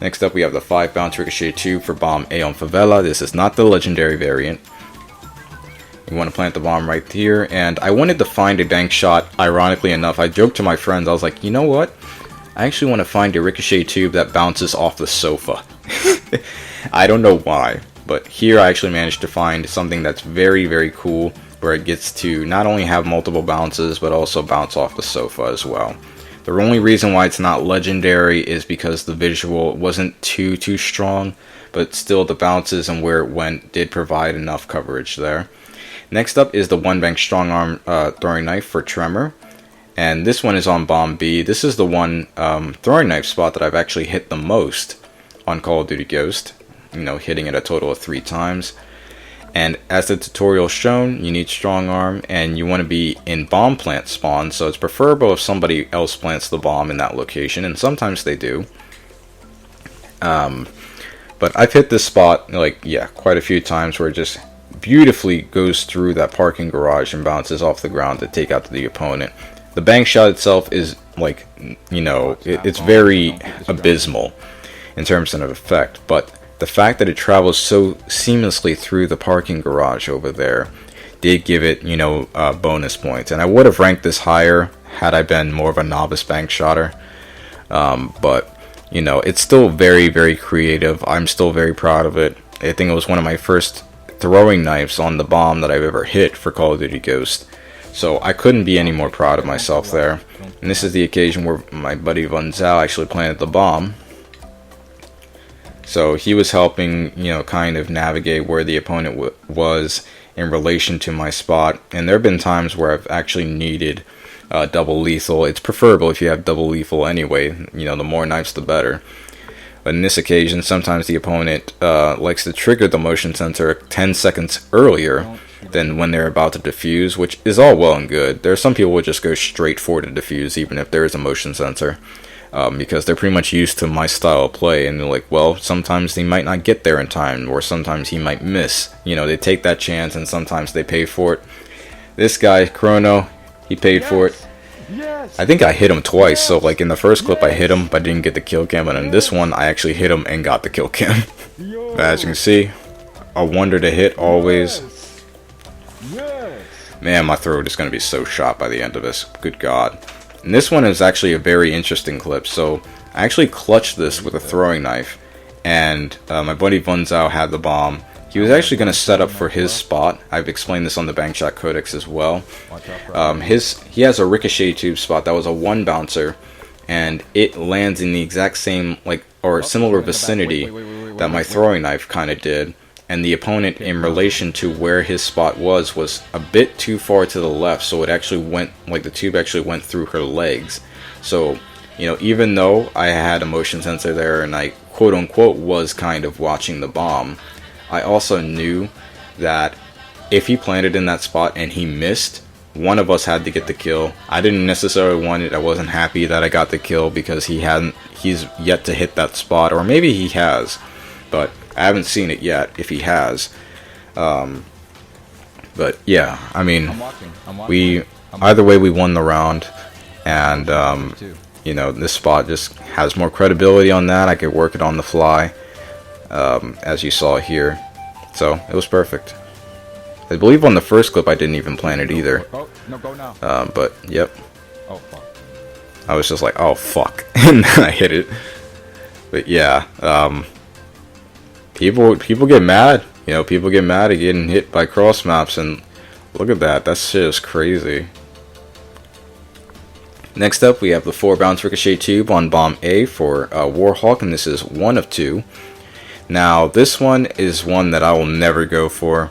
Next up, we have the 5 bounce ricochet tube for bomb A on Favela. This is not the legendary variant. You want to plant the bomb right here, and I wanted to find a bank shot. Ironically enough, I joked to my friends, I was like, you know what? I actually want to find a ricochet tube that bounces off the sofa. I don't know why, but here I actually managed to find something that's very, very cool, where it gets to not only have multiple bounces, but also bounce off the sofa as well. The only reason why it's not legendary is because the visual wasn't too strong, but still the bounces and where it went did provide enough coverage there. Next up is the 1 bank strong arm throwing knife for Tremor. And this one is on bomb B. This is the one throwing knife spot that I've actually hit the most on Call of Duty Ghost. You know, hitting it a total of 3 times. And as the tutorial shown, you need strong arm, and you want to be in bomb plant spawn, so it's preferable if somebody else plants the bomb in that location, and sometimes they do. But I've hit this spot, like, yeah, quite a few times, where it just beautifully goes through that parking garage and bounces off the ground to take out the opponent. The bank shot itself is, like, you know, it's very abysmal in terms of effect, but the fact that it travels so seamlessly through the parking garage over there did give it, you know, bonus points. And I would have ranked this higher had I been more of a novice bank shotter. But, you know, it's still very, very creative. I'm still very proud of it. I think it was one of my first throwing knives on the bomb that I've ever hit for Call of Duty Ghost. So I couldn't be any more proud of myself there. And this is the occasion where my buddy Von Zhao actually planted the bomb. So he was helping, you know, kind of navigate where the opponent was in relation to my spot. And there have been times where I've actually needed double lethal. It's preferable if you have double lethal anyway. You know, the more knives, the better. But in this occasion, sometimes the opponent likes to trigger the motion sensor 10 seconds earlier than when they're about to defuse, which is all well and good. There are some people who just go straight for the defuse, even if there is a motion sensor. Because they're pretty much used to my style of play, and they're like, well, sometimes they might not get there in time, or sometimes he might miss. You know, they take that chance, and sometimes they pay for it. This guy, Chrono, he paid for it. I think I hit him twice, so like in the first clip I hit him, but I didn't get the kill cam, and in this one I actually hit him and got the kill cam. But as you can see, a wonder to hit always. Man, my throat is going to be so shot by the end of this. Good God. And this one is actually a very interesting clip. So I actually clutched this with a throwing knife, and my buddy Von Zhao had the bomb. He was actually going to set up for his spot. I've explained this on the Bankshot Codex as well. He has a ricochet tube spot that was a 1 bouncer, and it lands in the exact same, like, or similar vicinity that my throwing knife kind of did. And the opponent, in relation to where his spot was a bit too far to the left, so it actually went, like the tube actually went through her legs. So, you know, even though I had a motion sensor there and I quote unquote was kind of watching the bomb, I also knew that if he planted in that spot and he missed, one of us had to get the kill. I didn't necessarily want it. I wasn't happy that I got the kill because he's yet to hit that spot, or maybe he has, but I haven't seen it yet, if he has. But yeah, I mean, either way we won the round, and you know, this spot just has more credibility on that. I could work it on the fly, as you saw here, so it was perfect. I believe on the first clip I didn't even plan it either. But yep, I was just like, oh fuck, and then I hit it. But yeah, people get mad. You know, people get mad at getting hit by cross maps, and look at that. That shit is crazy. Next up, we have the 4 bounce ricochet tube on bomb A for Warhawk, and this is 1 of 2. Now, this one is one that I will never go for.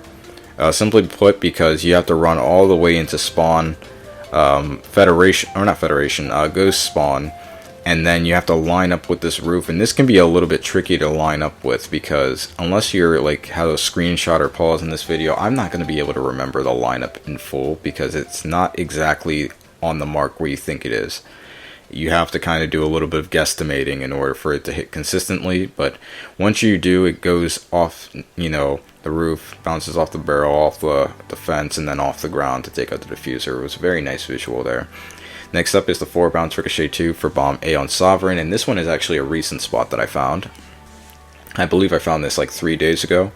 Simply put, because you have to run all the way into spawn, Ghost spawn, and then you have to line up with this roof, and this can be a little bit tricky to line up with, because unless you're like have a screenshot or pause in this video, I'm not going to be able to remember the lineup in full, because it's not exactly on the mark where you think it is. You have to kind of do a little bit of guesstimating in order for it to hit consistently, but once you do, it goes off, you know, the roof, bounces off the barrel, off the fence, and then off the ground to take out the diffuser. It was a very nice visual there. Next up is the 4 bounce ricochet 2 for bomb A on Sovereign, and this one is actually a recent spot that I found. I believe I found this like 3 days ago.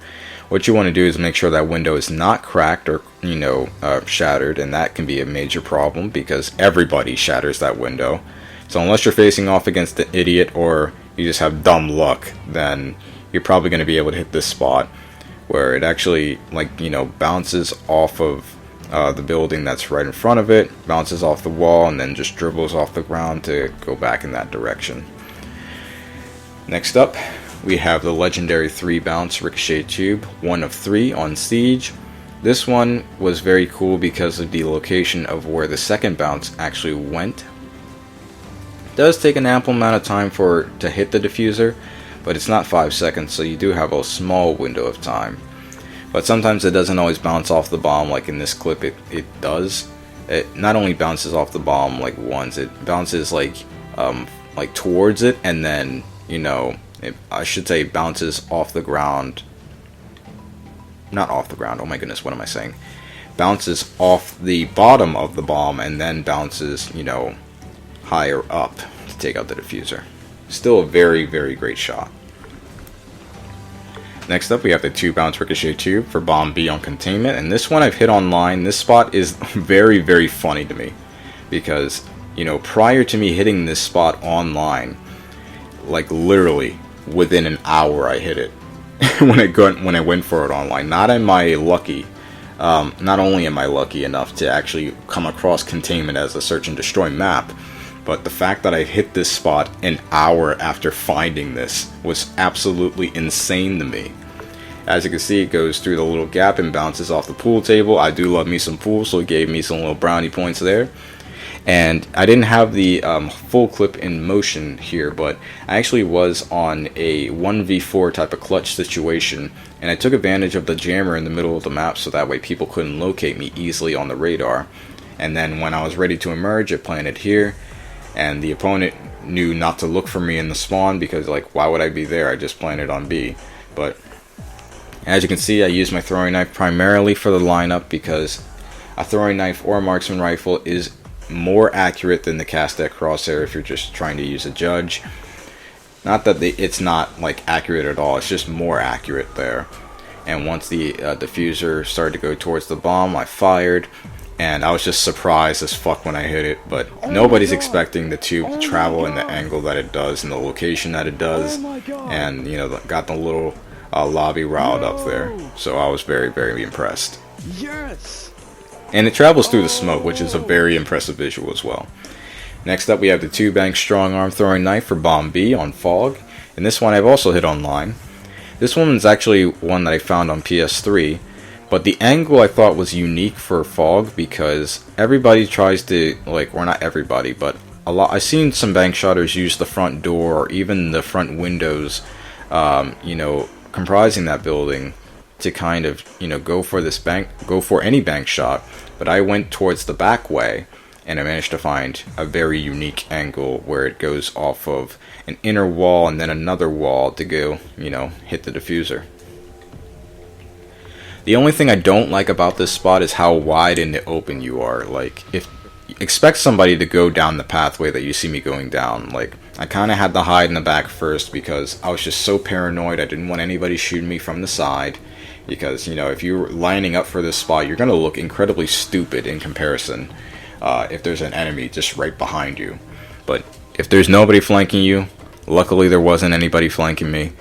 What you want to do is make sure that window is not cracked or, you know, shattered, and that can be a major problem because everybody shatters that window. So unless you're facing off against an idiot or you just have dumb luck, then you're probably going to be able to hit this spot where it actually, like, you know, bounces off of the building that's right in front of it, bounces off the wall, and then just dribbles off the ground to go back in that direction. Next up, we have the legendary 3 bounce ricochet tube, 1 of 3 on Siege. This one was very cool because of the location of where the second bounce actually went. It does take an ample amount of time to hit the diffuser, but it's not 5 seconds, so you do have a small window of time. But sometimes it doesn't always bounce off the bomb, like in this clip it does. It not only bounces off the bomb like once, it bounces like towards it, and then, you know, I should say bounces off the ground. Not off the ground, oh my goodness, what am I saying? Bounces off the bottom of the bomb and then bounces, you know, higher up to take out the diffuser. Still a very, very great shot. Next up, we have the 2-bounce ricochet tube for bomb B on containment, and this one I've hit online. This spot is very, very funny to me because, you know, prior to me hitting this spot online, like literally within an hour I hit it when I went for it online. Not only am I lucky enough to actually come across containment as a search and destroy map, but the fact that I hit this spot an hour after finding this was absolutely insane to me. As you can see, it goes through the little gap and bounces off the pool table. I do love me some pool, so it gave me some little brownie points there. And I didn't have the full clip in motion here, but I actually was on a 1v4 type of clutch situation, and I took advantage of the jammer in the middle of the map so that way people couldn't locate me easily on the radar. And then when I was ready to emerge, it planted here, and the opponent knew not to look for me in the spawn because, like, why would I be there? I just planted on B. But as you can see, I use my throwing knife primarily for the lineup because a throwing knife or a marksman rifle is more accurate than the Castex crosshair if you're just trying to use a judge. Not that it's not like accurate at all, it's just more accurate there. And once the diffuser started to go towards the bomb, I fired, and I was just surprised as fuck when I hit it. But nobody's expecting the tube to travel in the angle that it does and the location that it does, and, you know, got the little lobby riled up there. So I was very, very impressed. Yes. And it travels through the smoke, which is a very impressive visual as well. Next up, we have the 2-bank strong arm throwing knife for bomb B on fog, and this one I've also hit online. This one is actually one that I found on PS3, but the angle I thought was unique for fog because everybody tries to, like, or not everybody, but a lot. I've seen some bankshotters use the front door or even the front windows, you know, comprising that building to kind of, you know, go for any bank shot. But I went towards the back way, and I managed to find a very unique angle where it goes off of an inner wall and then another wall to go, you know, hit the diffuser. The only thing I don't like about this spot is how wide in the open you are. Like, expect somebody to go down the pathway that you see me going down. Like, I kind of had to hide in the back first because I was just so paranoid. I didn't want anybody shooting me from the side. Because, you know, if you're lining up for this spot, you're going to look incredibly stupid in comparison if there's an enemy just right behind you. But if there's nobody flanking you, luckily there wasn't anybody flanking me,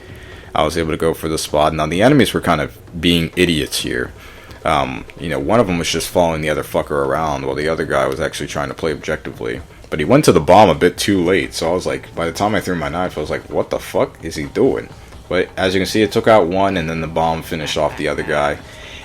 I was able to go for the spot. Now, the enemies were kind of being idiots here. You know, one of them was just following the other fucker around while the other guy was actually trying to play objectively. But he went to the bomb a bit too late, so I was like, by the time I threw my knife, I was like, what the fuck is he doing? But as you can see, it took out one, and then the bomb finished off the other guy.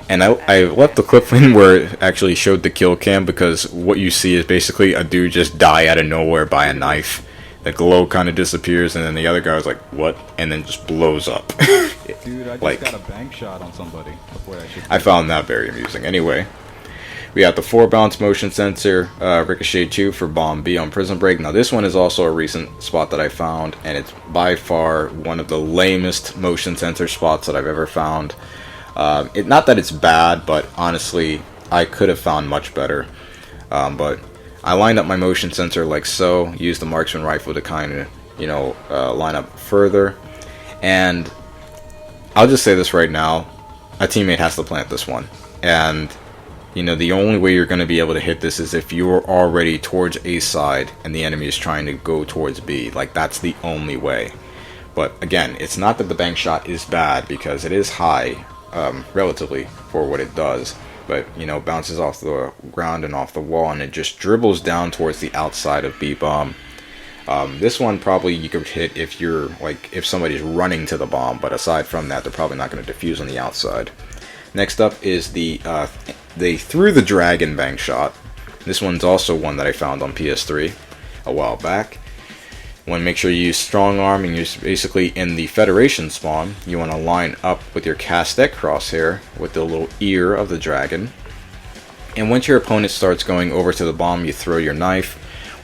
And I left the clip in where it actually showed the kill cam because what you see is basically a dude just die out of nowhere by a knife. The glow kind of disappears, and then the other guy was like, what? And then just blows up. Dude, I just like, got a bank shot on somebody before I should. I found that very amusing. Anyway, we got the 4-bounce motion sensor ricochet tube for bomb B on prison break. Now, this one is also a recent spot that I found, and it's by far one of the lamest motion sensor spots that I've ever found. Not that it's bad, but honestly, I could have found much better. But I lined up my motion sensor like so, used the marksman rifle to kind of, you know, line up further. And I'll just say this right now, a teammate has to plant this one. And, you know, the only way you're going to be able to hit this is if you're already towards A side and the enemy is trying to go towards B. Like, that's the only way. But again, it's not that the bank shot is bad because it is high, relatively, for what it does. But, you know, bounces off the ground and off the wall, and it just dribbles down towards the outside of B-bomb. This one probably you could hit if you're, like, if somebody's running to the bomb, but aside from that, they're probably not going to defuse on the outside. Next up is they threw the dragon bank shot. This one's also one that I found on PS3 a while back. You want to make sure you use strong arm, and you're basically in the Federation spawn. You want to line up with your Castet crosshair with the little ear of the dragon. And once your opponent starts going over to the bomb, you throw your knife,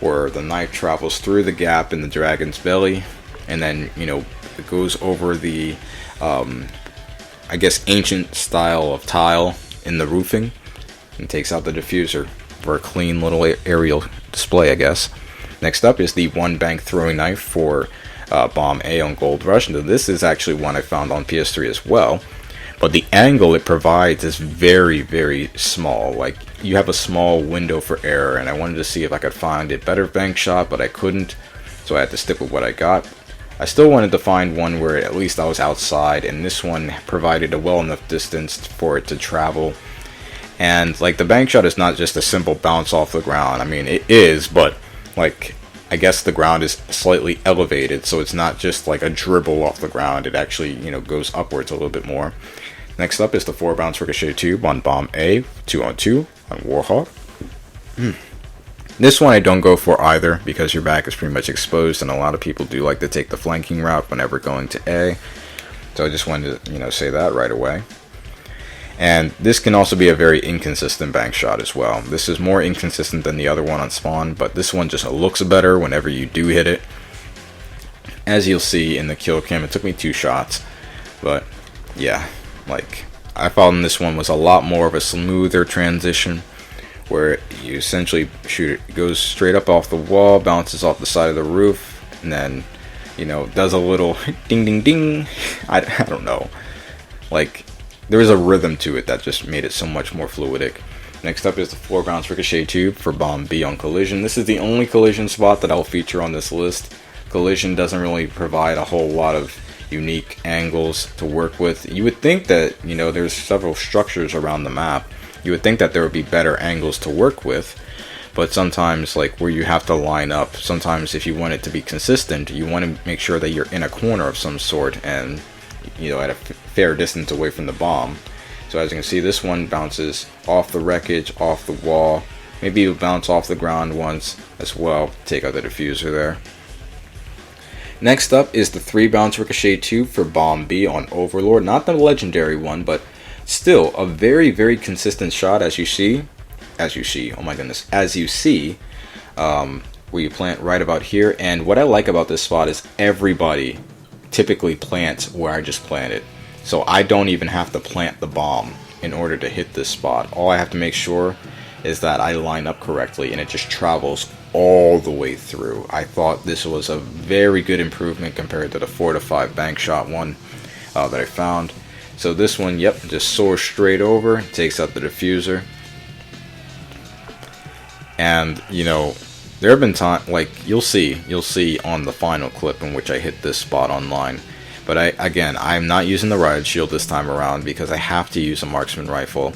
where the knife travels through the gap in the dragon's belly, and then, you know, it goes over the, I guess, ancient style of tile in the roofing, and takes out the diffuser for a clean little aerial display, I guess. Next up is the one bank throwing knife for Bomb A on Gold Rush. Now, this is actually one I found on PS3 as well, but the angle it provides is very, very small. Like, you have a small window for error, and I wanted to see if I could find a better bank shot, but I couldn't, so I had to stick with what I got. I still wanted to find one where at least I was outside, and this one provided a well enough distance for it to travel. And like, the bank shot is not just a simple bounce off the ground. I mean, it is, but like, I guess the ground is slightly elevated, so it's not just like a dribble off the ground. It actually, you know, goes upwards a little bit more. Next up is the 4 bounce ricochet tube on Bomb A, 2-on-2 on Warhawk. This one I don't go for either, because your back is pretty much exposed, and a lot of people do like to take the flanking route whenever going to A. So I just wanted to, you know, say that right away. And this can also be a very inconsistent bank shot as well. This is more inconsistent than the other one on spawn, but this one just looks better whenever you do hit it. As you'll see in the kill cam, it took me 2 shots, but yeah, like, I found this one was a lot more of a smoother transition, where you essentially shoot it, goes straight up off the wall, bounces off the side of the roof, and then, you know, does a little ding ding ding. I don't know, like, there was a rhythm to it that just made it so much more fluidic. Next up is the 4 bounce ricochet tube for Bomb B on Collision. This is the only collision spot that I'll feature on this list. Collision doesn't really provide a whole lot of unique angles to work with. You would think that, you know, there's several structures around the map. You would think that there would be better angles to work with, but sometimes, like, where you have to line up, sometimes if you want it to be consistent, you want to make sure that you're in a corner of some sort and, you know, at a fair distance away from the bomb. So as you can see, this one bounces off the wreckage, off the wall. Maybe it'll bounce off the ground once as well. Take out the diffuser there. Next up is the 3 bounce ricochet tube for Bomb B on Overlord. Not the legendary one, but still a very, very consistent shot, as you see, oh my goodness, as you see, where you plant right about here. And what I like about this spot is everybody typically plants where I just planted, so I don't even have to plant the bomb in order to hit this spot. All I have to make sure is that I line up correctly, and it just travels all the way through. I thought this was a very good improvement compared to the 4 to 5 bank shot one that I found. So this one, yep, just soars straight over, takes out the diffuser. And, you know, there have been times, like, you'll see on the final clip in which I hit this spot online. But I'm not using the riot shield this time around, because I have to use a marksman rifle.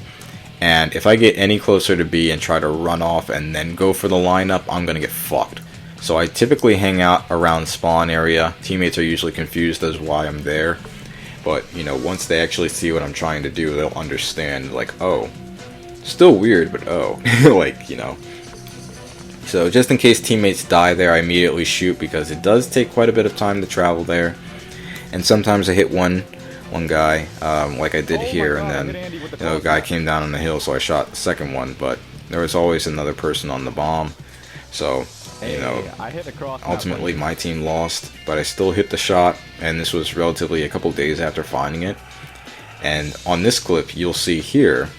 And if I get any closer to B and try to run off and then go for the lineup, I'm gonna get fucked. So I typically hang out around spawn area. Teammates are usually confused as why I'm there. But, you know, once they actually see what I'm trying to do, they'll understand, like, oh, still weird, but oh, like, you know. So just in case teammates die there, I immediately shoot, because it does take quite a bit of time to travel there. And sometimes I hit one guy, like I did here, and then, you know, a guy came down on the hill, so I shot the second one. But there was always another person on the bomb, so, you know, ultimately my team lost, but I still hit the shot, and this was relatively a couple days after finding it. And on this clip, you'll see here,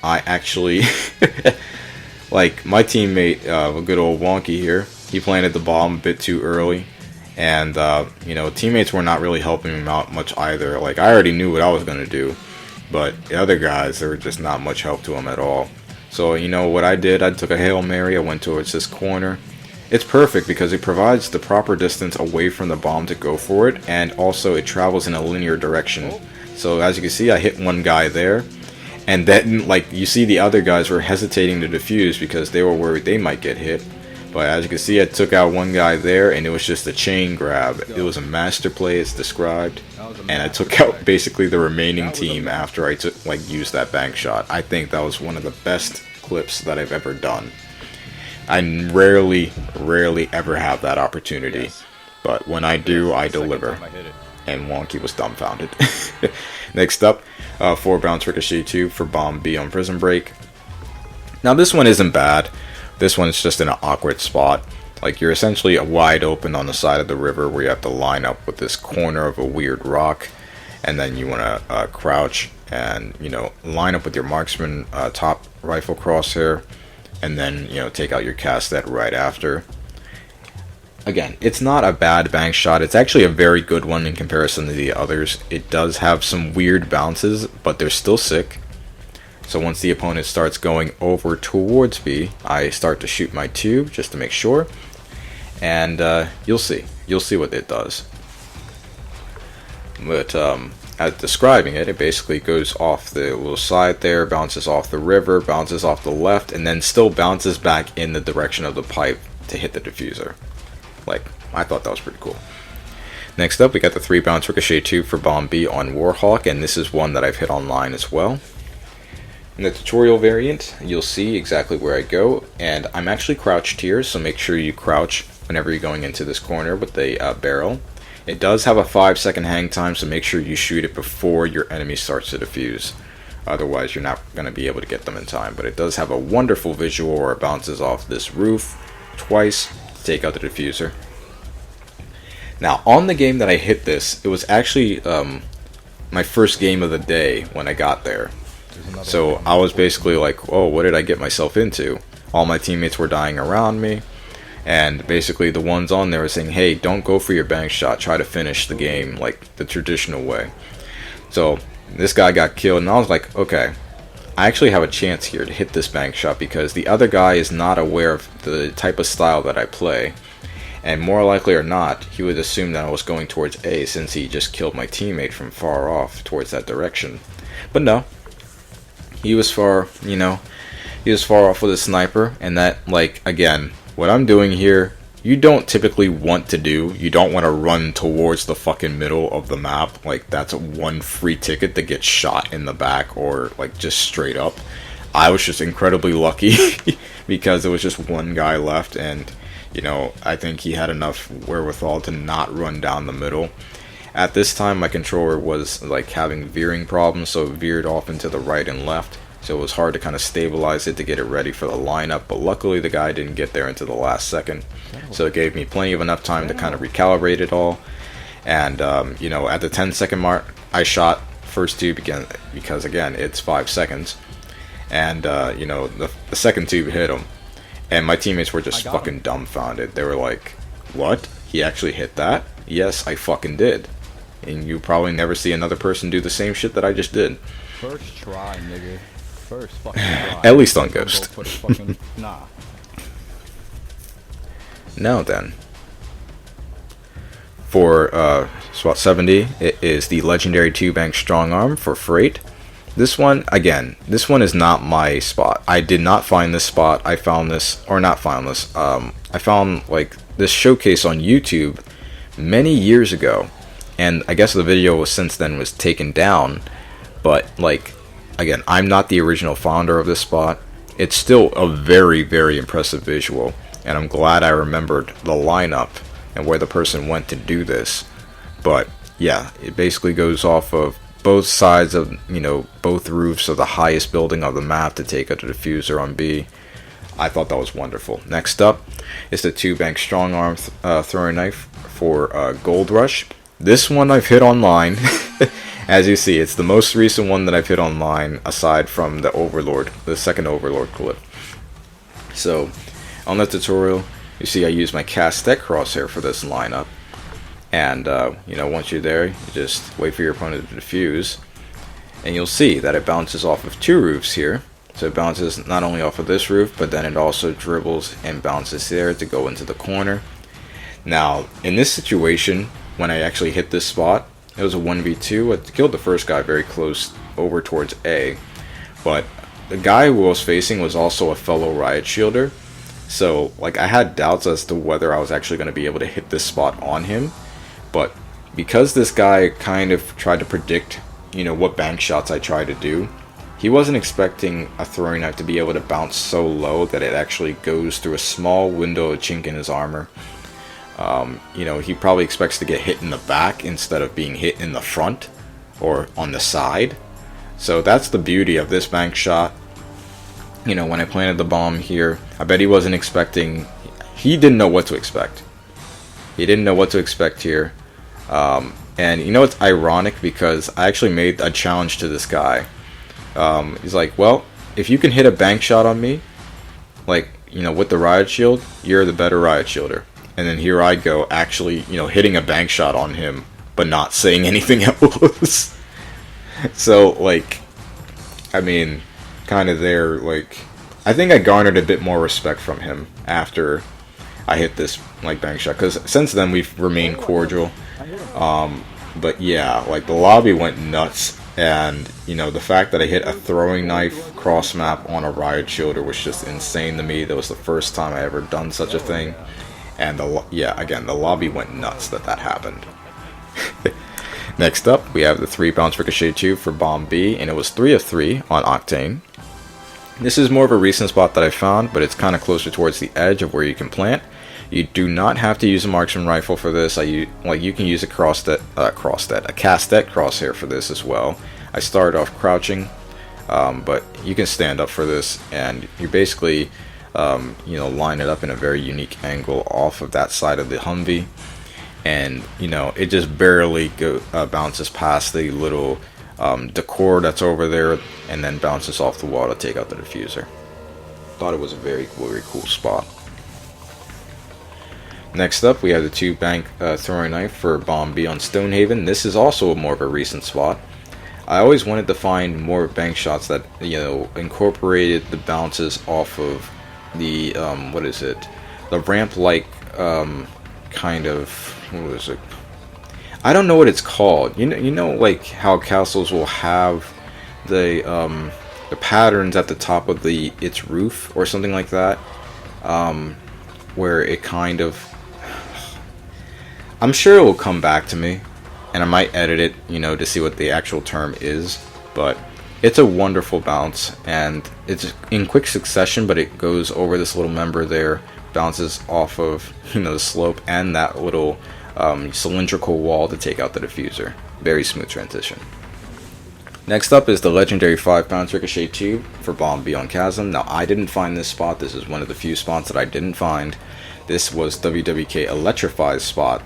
I actually, like, my teammate, a good old Wonky here, he planted the bomb a bit too early. And, you know, teammates were not really helping him out much either. Like, I already knew what I was going to do, but the other guys, there were just not much help to him at all. So, you know, what I did, I took a Hail Mary, I went towards this corner. It's perfect because it provides the proper distance away from the bomb to go for it, and also it travels in a linear direction. So, as you can see, I hit one guy there, and then, like, you see the other guys were hesitating to defuse because they were worried they might get hit. But as you can see, I took out one guy there, and it was just a chain grab. It was a master play, as described, and I took out basically the remaining team after I used that bank shot. I think that was one of the best clips that I've ever done. I rarely ever have that opportunity, but when I do, I deliver. And Wonky was dumbfounded. Next up, 4 bounce ricochet 2 for bomb B on prison break. Now this one isn't bad. This one's just in an awkward spot. Like, you're essentially wide open on the side of the river where you have to line up with this corner of a weird rock, and then you want to crouch and, you know, line up with your marksman top rifle crosshair, and then, you know, take out your castet right after. Again, it's not a bad bank shot. It's actually a very good one in comparison to the others. It does have some weird bounces, but they're still sick. So once the opponent starts going over towards B, I start to shoot my tube just to make sure. And you'll see. You'll see what it does. But as describing it, it basically goes off the little side there, bounces off the river, bounces off the left, and then still bounces back in the direction of the pipe to hit the diffuser. Like, I thought that was pretty cool. Next up, we got the 3 bounce ricochet 2 for bomb B on Warhawk, and this is one that I've hit online as well. In the tutorial variant, you'll see exactly where I go, and I'm actually crouched here, so make sure you crouch whenever you're going into this corner with the barrel. It does have a 5-second hang time, so make sure you shoot it before your enemy starts to defuse. Otherwise, you're not going to be able to get them in time. But it does have a wonderful visual where it bounces off this roof twice to take out the diffuser. Now, on the game that I hit this, it was actually my first game of the day when I got there. So I was basically like, oh, what did I get myself into? All my teammates were dying around me, and basically the ones on there were saying, hey, don't go for your bank shot, try to finish the game like the traditional way. So this guy got killed, and I was like, okay, I actually have a chance here to hit this bank shot because the other guy is not aware of the type of style that I play, and more likely or not, he would assume that I was going towards A since he just killed my teammate from far off towards that direction. But no. He was far, you know, he was far off with a sniper, and that, like, again, what I'm doing here, you don't typically want to do. You don't want to run towards the fucking middle of the map. Like, that's one free ticket to get shot in the back or, like, just straight up. I was just incredibly lucky because there was just one guy left, and, you know, I think he had enough wherewithal to not run down the middle. At this time, my controller was like having veering problems, so it veered off into the right and left. So it was hard to kind of stabilize it to get it ready for the lineup. But luckily, the guy didn't get there until the last second. So it gave me plenty of enough time to kind of recalibrate it all. And, you know, at the 10-second mark, I shot first tube again because, again, it's 5 seconds. And, you know, the second tube hit him. And my teammates were just fucking dumbfounded. They were like, what? He actually hit that? Yes, I fucking did. And you probably never see another person do the same shit that I just did. First try, nigga. First fucking try. At least on Ghost. Nah. Now then. For SWAT 70, it is the legendary 2-bank strong arm for freight. This one, again, this one is not my spot. I did not find this spot. I found this, or not found this. I found, like, this showcase on YouTube many years ago. And I guess the video since then was taken down, but, like, again, I'm not the original founder of this spot. It's still a very, very impressive visual, and I'm glad I remembered the lineup and where the person went to do this. But, yeah, it basically goes off of both sides of, you know, both roofs of the highest building of the map to take out the diffuser on B. I thought that was wonderful. Next up is the 2-bank strong arm throwing knife for Gold Rush. This one I've hit online. As you see, it's the most recent one that I've hit online, aside from the Overlord, the second Overlord clip. So, on the tutorial, you see I use my castet crosshair for this lineup. And, you know, once you're there, you just wait for your opponent to defuse. And you'll see that it bounces off of 2 roofs here. So it bounces not only off of this roof, but then it also dribbles and bounces there to go into the corner. Now, in this situation, when I actually hit this spot, it was a 1v2. I killed the first guy very close over towards A, but the guy who I was facing was also a fellow riot shielder, So, like, I had doubts as to whether I was actually going to be able to hit this spot on him. But because this guy kind of tried to predict, what bank shots I tried to do, he wasn't expecting a throwing knife to be able to bounce so low that it actually goes through a small window, a chink in his armor. He probably expects to get hit in the back instead of being hit in the front or on the side. So that's the beauty of this bank shot. When I planted the bomb here, I bet he wasn't expecting, he didn't know what to expect. He didn't know what to expect here. And it's ironic because I actually made a challenge to this guy. He's like, well, if you can hit a bank shot on me, like, with the riot shield, you're the better riot shielder. And then here I go, actually, hitting a bank shot on him, but not saying anything else. So, like, I mean, kind of there, like, I think I garnered a bit more respect from him after I hit this, like, bank shot, because since then we've remained cordial. But yeah, like, the lobby went nuts, and, the fact that I hit a throwing knife cross map on a riot shielder was just insane to me. That was the first time I ever done such a thing. And again, the lobby went nuts that happened. Next up, we have the 3 bounce ricochet tube for bomb B, and it was 3 of 3 on Octane. This is more of a recent spot that I found, but it's kind of closer towards the edge of where you can plant. You do not have to use a marksman rifle for this. You can use a castet crosshair for this as well. I started off crouching, but you can stand up for this, and you basically line it up in a very unique angle off of that side of the Humvee, and it just barely bounces past the little decor that's over there, and then bounces off the wall to take out the diffuser. Thought it was a very cool spot. Next up, we have the 2 bank throwing knife for bomb B on Stonehaven. This is also more of a recent spot. I always wanted to find more bank shots that incorporated the bounces off of the the ramp-like kind of, what is it? I don't know what it's called. Like how castles will have the patterns at the top of its roof or something like that, where it kind of, I'm sure it will come back to me, and I might edit it, to see what the actual term is, but it's a wonderful bounce, and it's in quick succession, but it goes over this little member there, bounces off of, the slope, and that little cylindrical wall to take out the diffuser. Very smooth transition. Next up is the legendary 5 bounce ricochet tube for bomb B on Chasm. Now, I didn't find this spot. This is one of the few spots that I didn't find. This was WWK Electrify's spot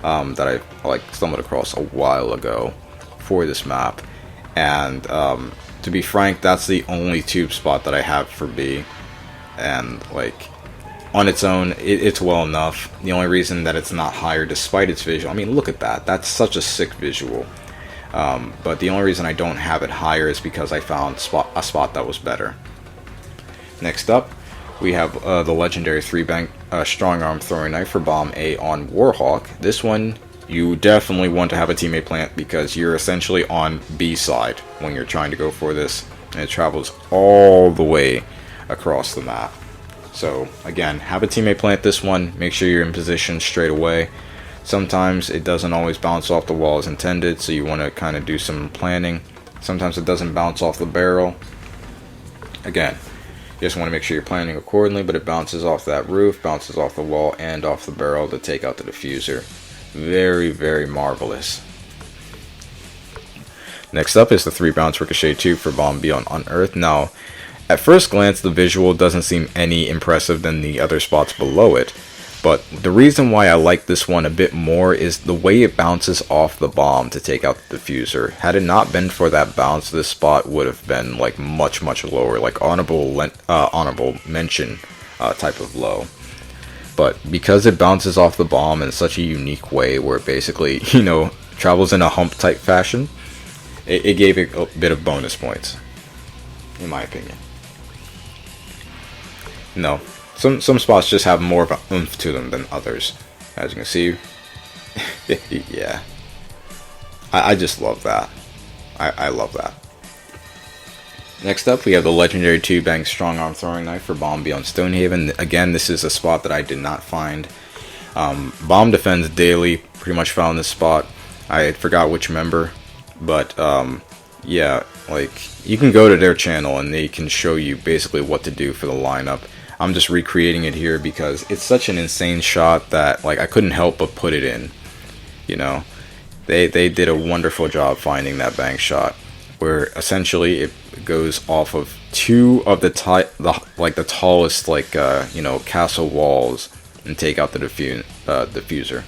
that I stumbled across a while ago for this map. And to be frank, that's the only tube spot that I have for B. And on its own, it's well enough. The only reason that it's not higher despite its visual, I mean, look at that. That's such a sick visual. But the only reason I don't have it higher is because I found a spot that was better. Next up, we have the legendary 3 bank strong arm throwing knife for bomb A on Warhawk. This one, you definitely want to have a teammate plant because you're essentially on B side when you're trying to go for this, and it travels all the way across the map. So again, have a teammate plant this one. Make sure you're in position straight away. Sometimes it doesn't always bounce off the wall as intended, so you want to kind of do some planning. Sometimes it doesn't bounce off the barrel. Again, you just want to make sure you're planning accordingly, but it bounces off that roof, bounces off the wall, and off the barrel to take out the diffuser. Very, very marvelous. Next up is the 3 bounce ricochet tube for bomb B on Unearthed. Now, at first glance, the visual doesn't seem any impressive than the other spots below it, but the reason why I like this one a bit more is the way it bounces off the bomb to take out the diffuser. Had it not been for that bounce, this spot would have been much, much lower, honorable mention type of low. But because it bounces off the bomb in such a unique way where it basically, travels in a hump type fashion, it gave it a bit of bonus points, in my opinion. No, some spots just have more of an oomph to them than others. As you can see, yeah. I just love that. I love that. Next up, we have the legendary 2-bank strong arm throwing knife for Bomb beyond Stonehaven. Again, this is a spot that I did not find. Bomb defends daily, pretty much found this spot. I forgot which member, but yeah, like, you can go to their channel and they can show you basically what to do for the lineup. I'm just recreating it here because it's such an insane shot that, like, I couldn't help but put it in. You know, they did a wonderful job finding that bank shot, where essentially it goes off of two of the tallest, like, you know, castle walls and take out the diffuser.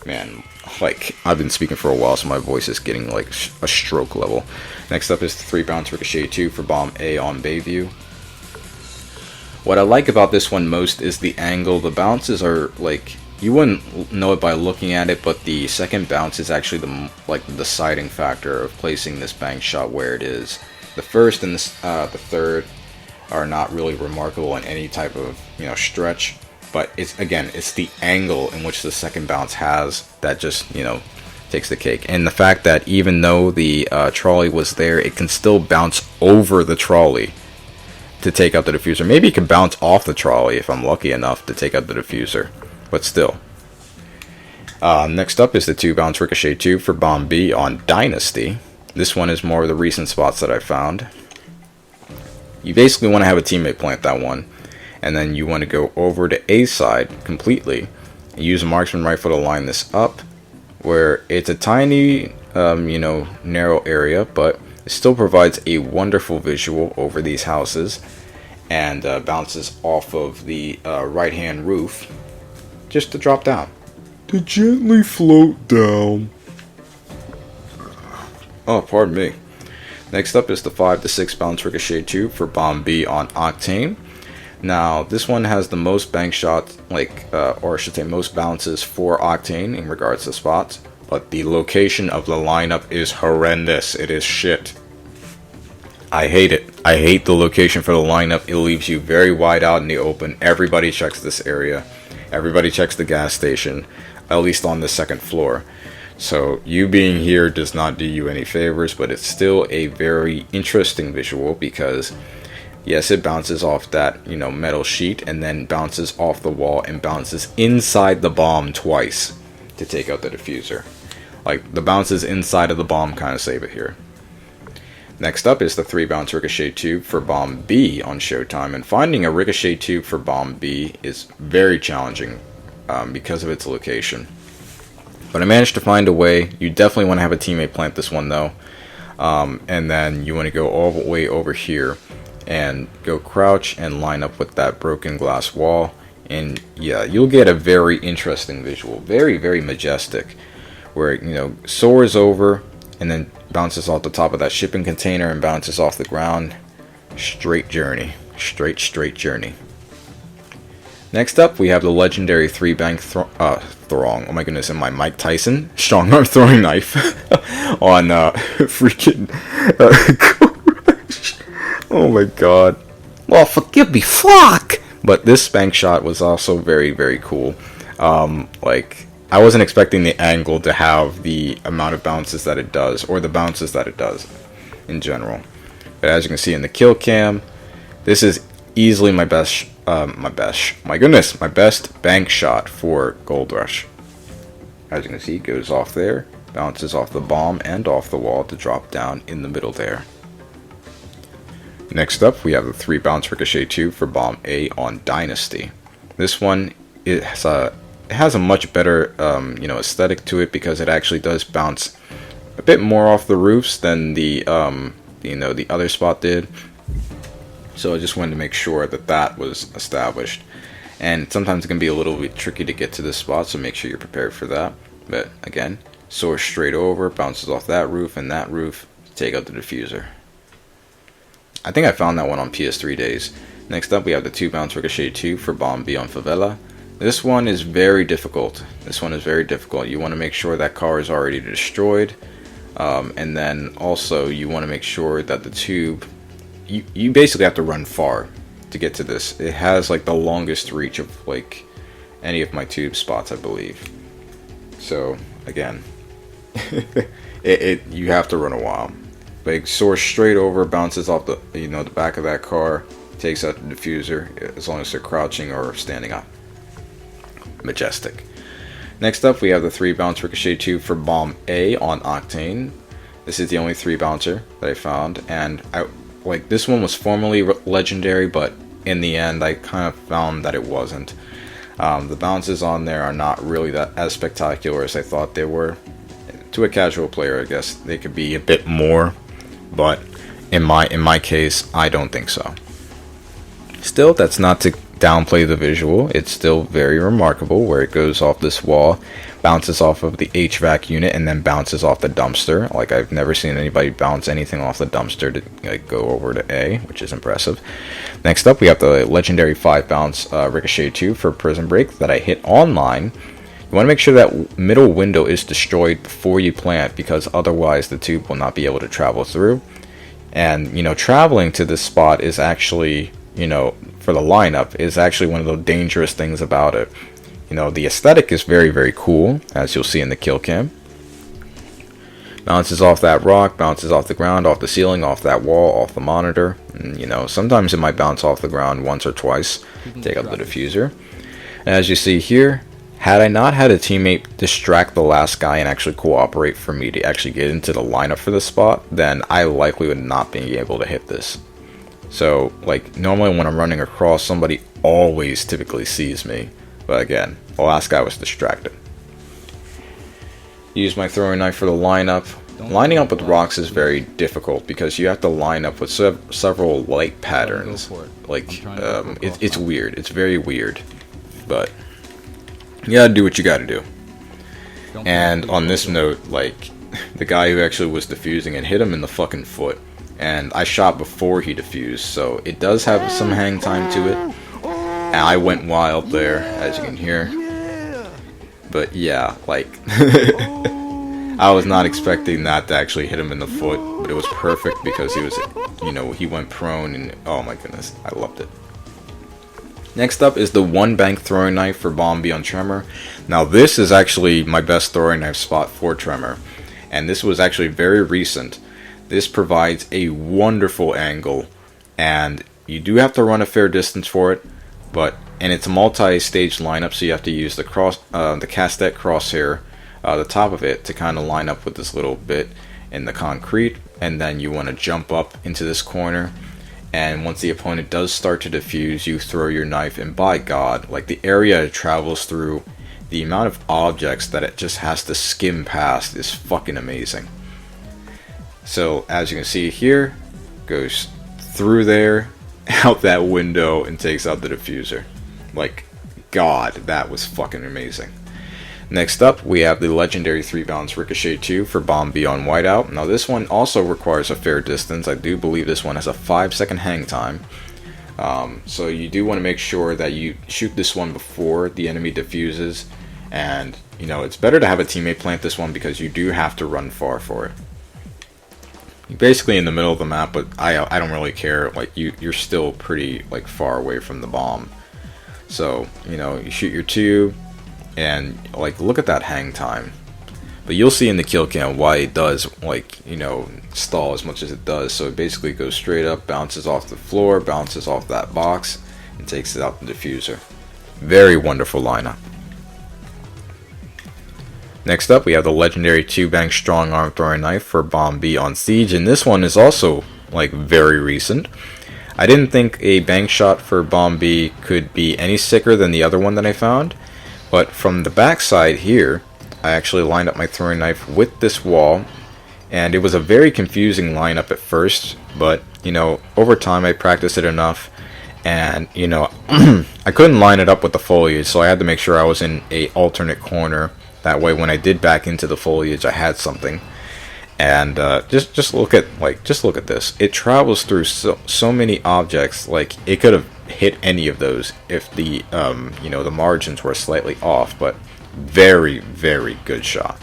Man, like, I've been speaking for a while, so my voice is getting like a stroke level. Next up is the 3-bounce Ricochet 2 for Bomb A on Bayview. What I like about this one most is the angle. The bounces are, like, you wouldn't know it by looking at it, but the second bounce is actually the deciding factor of placing this bank shot where it is. The first and the third are not really remarkable in any type of, you know, stretch, but it's the angle in which the second bounce has that just, you know, takes the cake. And the fact that even though the trolley was there, it can still bounce over the trolley to take out the diffuser. Maybe it can bounce off the trolley if I'm lucky enough to take out the diffuser, but still. Next up is the 2-bounce Ricochet 2 for Bomb B on Dynasty. This one is more of the recent spots that I found. You basically want to have a teammate plant that one, and then you want to go over to A side completely and use a marksman rifle to line this up, where it's a tiny, you know, narrow area, but it still provides a wonderful visual over these houses, and bounces off of the right-hand roof just to drop down. To gently float down. Oh, pardon me. Next up is the 5 to 6 bounce Ricochet 2 for Bomb B on Octane. Now, this one has the most bank shots, like, or I should say most bounces for Octane in regards to spots, but the location of the lineup is horrendous. It is shit. I hate it. I hate the location for the lineup. It leaves you very wide out in the open. Everybody checks this area. Everybody checks the gas station, at least on the second floor. So you being here does not do you any favors, but it's still a very interesting visual because, yes, it bounces off that, you know, metal sheet and then bounces off the wall and bounces inside the bomb twice to take out the diffuser. Like, the bounces inside of the bomb kind of save it here. Next up is the 3-bounce Ricochet 2 for Bomb B on Showtime, and finding a Ricochet 2 for Bomb B is very challenging because of its location. But I managed to find a way. You definitely want to have a teammate plant this one though, and then you want to go all the way over here and go crouch and line up with that broken glass wall, and yeah, you'll get a very interesting visual, very, very majestic, where, you know, soars over and then bounces off the top of that shipping container and bounces off the ground. Straight journey. Straight journey. Next up, we have the legendary 3-bank throng. Oh my goodness, and my Mike Tyson strong arm throwing knife on freaking oh my god. Well, forgive me, fuck! But this bank shot was also very, very cool. Like, I wasn't expecting the angle to have the amount of bounces that it does, or the bounces that it does in general. But as you can see in the kill cam, this is easily my best bank shot for Gold Rush. As you can see, it goes off there, bounces off the bomb and off the wall to drop down in the middle there. Next up, we have the 3-bounce Ricochet 2 for Bomb A on Dynasty. This one, it has a much better you know, aesthetic to it because it actually does bounce a bit more off the roofs than the you know, the other spot did. So I just wanted to make sure that that was established. And sometimes it can be a little bit tricky to get to this spot, so make sure you're prepared for that. But again, soars straight over, bounces off that roof and that roof, take out the diffuser. I think I found that one on PS3 days. Next up, we have the 2-bounce Ricochet 2 for Bomb B on Favela. This one is very difficult. You want to make sure that car is already destroyed. And then also, you want to make sure that the tube... You basically have to run far to get to this. It has like the longest reach of like any of my tube spots, I believe. So again, you have to run a while. like soars straight over, bounces off the the back of that car, takes out the diffuser as long as they're crouching or standing up. Majestic. Next up, we have the 3 bounce ricochet tube for bomb A on Octane. This is the only 3 bouncer that I found, and this one was formerly legendary, but in the end I kind of found that it wasn't. The bounces on there are not really that as spectacular as I thought they were. To a casual player, I guess they could be a bit more, but in my case, I don't think so. Still, that's not to downplay the visual. It's still very remarkable where it goes off this wall, bounces off of the HVAC unit, and then bounces off the dumpster. Like, I've never seen anybody bounce anything off the dumpster to go over to A, which is impressive. Next up, we have the legendary 5 bounce ricochet tube for prison break that I hit online. You want to make sure that middle window is destroyed before you plant, because otherwise the tube will not be able to travel through. And traveling to this spot is actually, for the lineup, is actually one of the dangerous things about it. The aesthetic is very, very cool, as you'll see in the kill cam. Bounces off that rock, bounces off the ground, off the ceiling, off that wall, off the monitor. And, sometimes it might bounce off the ground once or twice, take out the diffuser. And as you see here, had I not had a teammate distract the last guy and actually cooperate for me to actually get into the lineup for this spot, then I likely would not be able to hit this. So, normally when I'm running across, somebody always typically sees me. But again, the last guy was distracted. Use my throwing knife for the lineup. Lining up with rocks is very difficult because you have to line up with several light patterns. It's weird. It's very weird. But you gotta do what you gotta do. And on this note, the guy who actually was defusing and hit him in the fucking foot. And I shot before he defused, so it does have some hang time to it. And I went wild there, as you can hear. But yeah, I was not expecting that to actually hit him in the foot, but it was perfect because he was, he went prone, and oh my goodness, I loved it. Next up is the 1 bank throwing knife for bomb B on Tremor. Now this is actually my best throwing knife spot for Tremor, and this was actually very recent. This provides a wonderful angle, and you do have to run a fair distance for it, and it's a multi-stage lineup, so you have to use the Castet crosshair, the top of it, to kind of line up with this little bit in the concrete, and then you want to jump up into this corner, and once the opponent does start to defuse, you throw your knife, and by God, the area it travels through, the amount of objects that it just has to skim past is fucking amazing. So, as you can see here, goes through there, out that window, and takes out the diffuser. God, that was fucking amazing. Next up, we have the legendary 3 bounce ricochet tube for bomb B on Whiteout. Now this one also requires a fair distance. I do believe this one has a 5-second hang time. So you do want to make sure that you shoot this one before the enemy diffuses. And, it's better to have a teammate plant this one because you do have to run far for it. You're basically in the middle of the map, but I don't really care. You're still pretty, far away from the bomb. So, you shoot your tube, and, look at that hang time. But you'll see in the kill cam why it does, stall as much as it does. So it basically goes straight up, bounces off the floor, bounces off that box, and takes it out the diffuser. Very wonderful lineup. Next up, we have the legendary 2-bank strong arm throwing knife for bomb B on Siege, and this one is also, very recent. I didn't think a bank shot for bomb B could be any sicker than the other one that I found, but from the backside here, I actually lined up my throwing knife with this wall, and it was a very confusing lineup at first, but, over time I practiced it enough, and, I couldn't line it up with the foliage, so I had to make sure I was in a alternate corner. That way, when I did back into the foliage, I had something. And just look at this. It travels through so many objects. It could have hit any of those if the the margins were slightly off. But very, very good shot.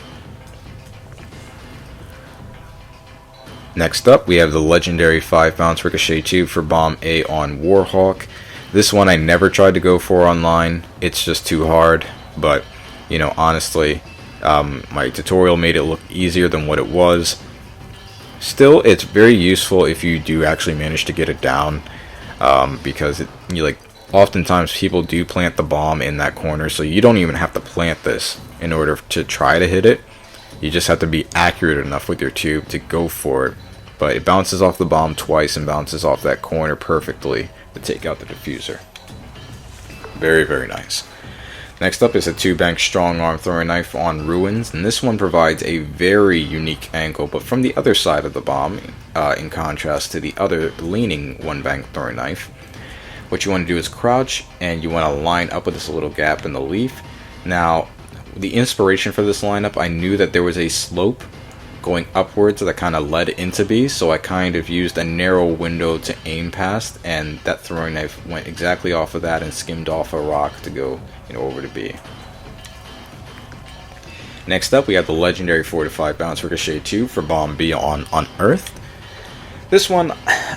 Next up, we have the legendary 5-bounce ricochet tube for bomb A on Warhawk. This one I never tried to go for online. It's just too hard. But honestly, my tutorial made it look easier than what it was. Still, it's very useful if you do actually manage to get it down, because you like oftentimes people do plant the bomb in that corner, so you don't even have to plant this in order to try to hit it. You just have to be accurate enough with your tube to go for it. But it bounces off the bomb twice and bounces off that corner perfectly to take out the diffuser. Very, very nice. Next up is a 2-bank strong arm throwing knife on ruins, and this one provides a very unique angle, but from the other side of the bomb, in contrast to the other leaning 1-bank throwing knife. What you want to do is crouch, and you want to line up with this little gap in the leaf. Now, the inspiration for this lineup, I knew that there was a slope going upwards that kind of led into B, so I kind of used a narrow window to aim past, and that throwing knife went exactly off of that and skimmed off a rock to go, over to B. Next up, we have the legendary 4-5 bounce ricochet 2 for bomb B on Earth. This one,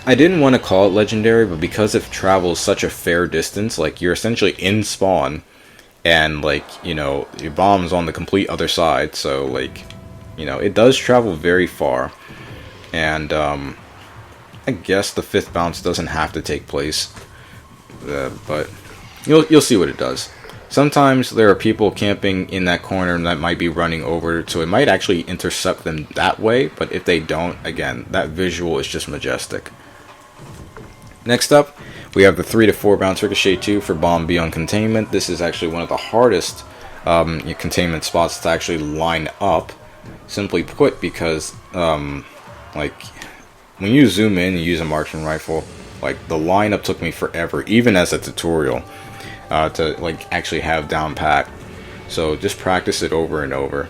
I didn't want to call it legendary, but because it travels such a fair distance, like you're essentially in spawn, and like, your bomb's on the complete other side, so like, it does travel very far, and I guess the 5th bounce doesn't have to take place, but you'll see what it does. Sometimes there are people camping in that corner that might be running over, so it might actually intercept them that way, but if they don't, again, that visual is just majestic. Next up, we have the 3-4 bounce ricochet 2 for bomb B on containment. This is actually one of the hardest containment spots to actually line up, simply put, because like when you zoom in and use a marksman rifle, like the lineup took me forever, even as a tutorial, to like actually have down pat. So just practice it over and over,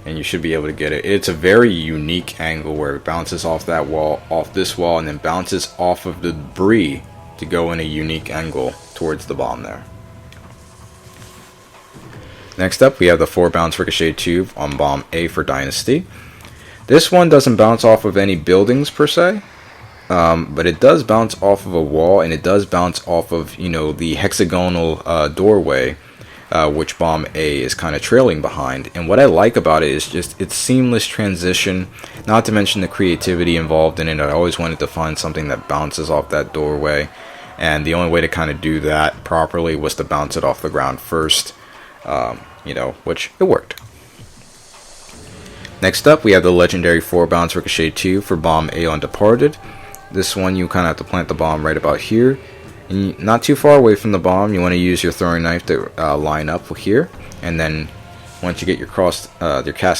and you should be able to get it. It's a very unique angle where it bounces off that wall, off this wall, and then bounces off of the debris to go in a unique angle towards the bomb there. Next up, we have the 4-bounce ricochet tube on bomb A for Dynasty. This one doesn't bounce off of any buildings per se, but it does bounce off of a wall, and it does bounce off of, the hexagonal doorway, which bomb A is kind of trailing behind. And what I like about it is just its seamless transition, not to mention the creativity involved in it. I always wanted to find something that bounces off that doorway, and the only way to kind of do that properly was to bounce it off the ground first, which it worked. Next up, we have the legendary 4-bounce ricochet 2 for bomb A on Departed. This one, you kind of have to plant the bomb right about here, and not too far away from the bomb. You want to use your throwing knife to line up here, and then once you get your cast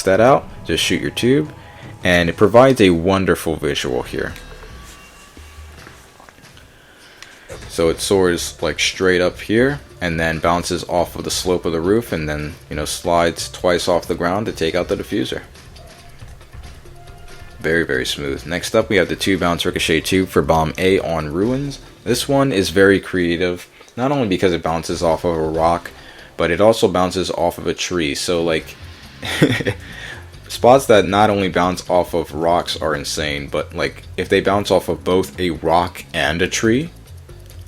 that out, just shoot your tube, and it provides a wonderful visual here. So it soars like straight up here, and then bounces off of the slope of the roof, and then slides twice off the ground to take out the diffuser. Very, very smooth. Next up, we have the 2-bounce ricochet 2 for bomb A on Ruins. This one is very creative, not only because it bounces off of a rock, but it also bounces off of a tree. So like spots that not only bounce off of rocks are insane, but like if they bounce off of both a rock and a tree,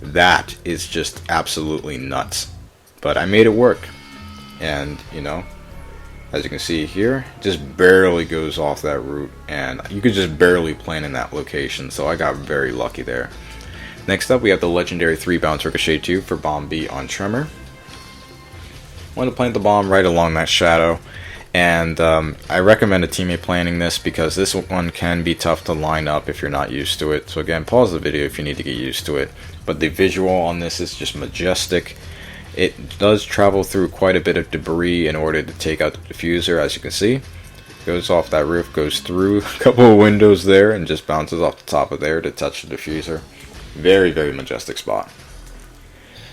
that is just absolutely nuts. But I made it work, and as you can see here, just barely goes off that route, and you could just barely plant in that location, so I got very lucky there. Next up, we have the legendary 3-bounce ricochet 2 for bomb B on Tremor. I want to plant the bomb right along that shadow, and I recommend a teammate planting this because this one can be tough to line up if you're not used to it. So again, pause the video if you need to get used to it. But the visual on this is just majestic. It does travel through quite a bit of debris in order to take out the diffuser, as you can see. Goes off that roof, goes through a couple of windows there, and just bounces off the top of there to touch the diffuser. Very, very majestic spot.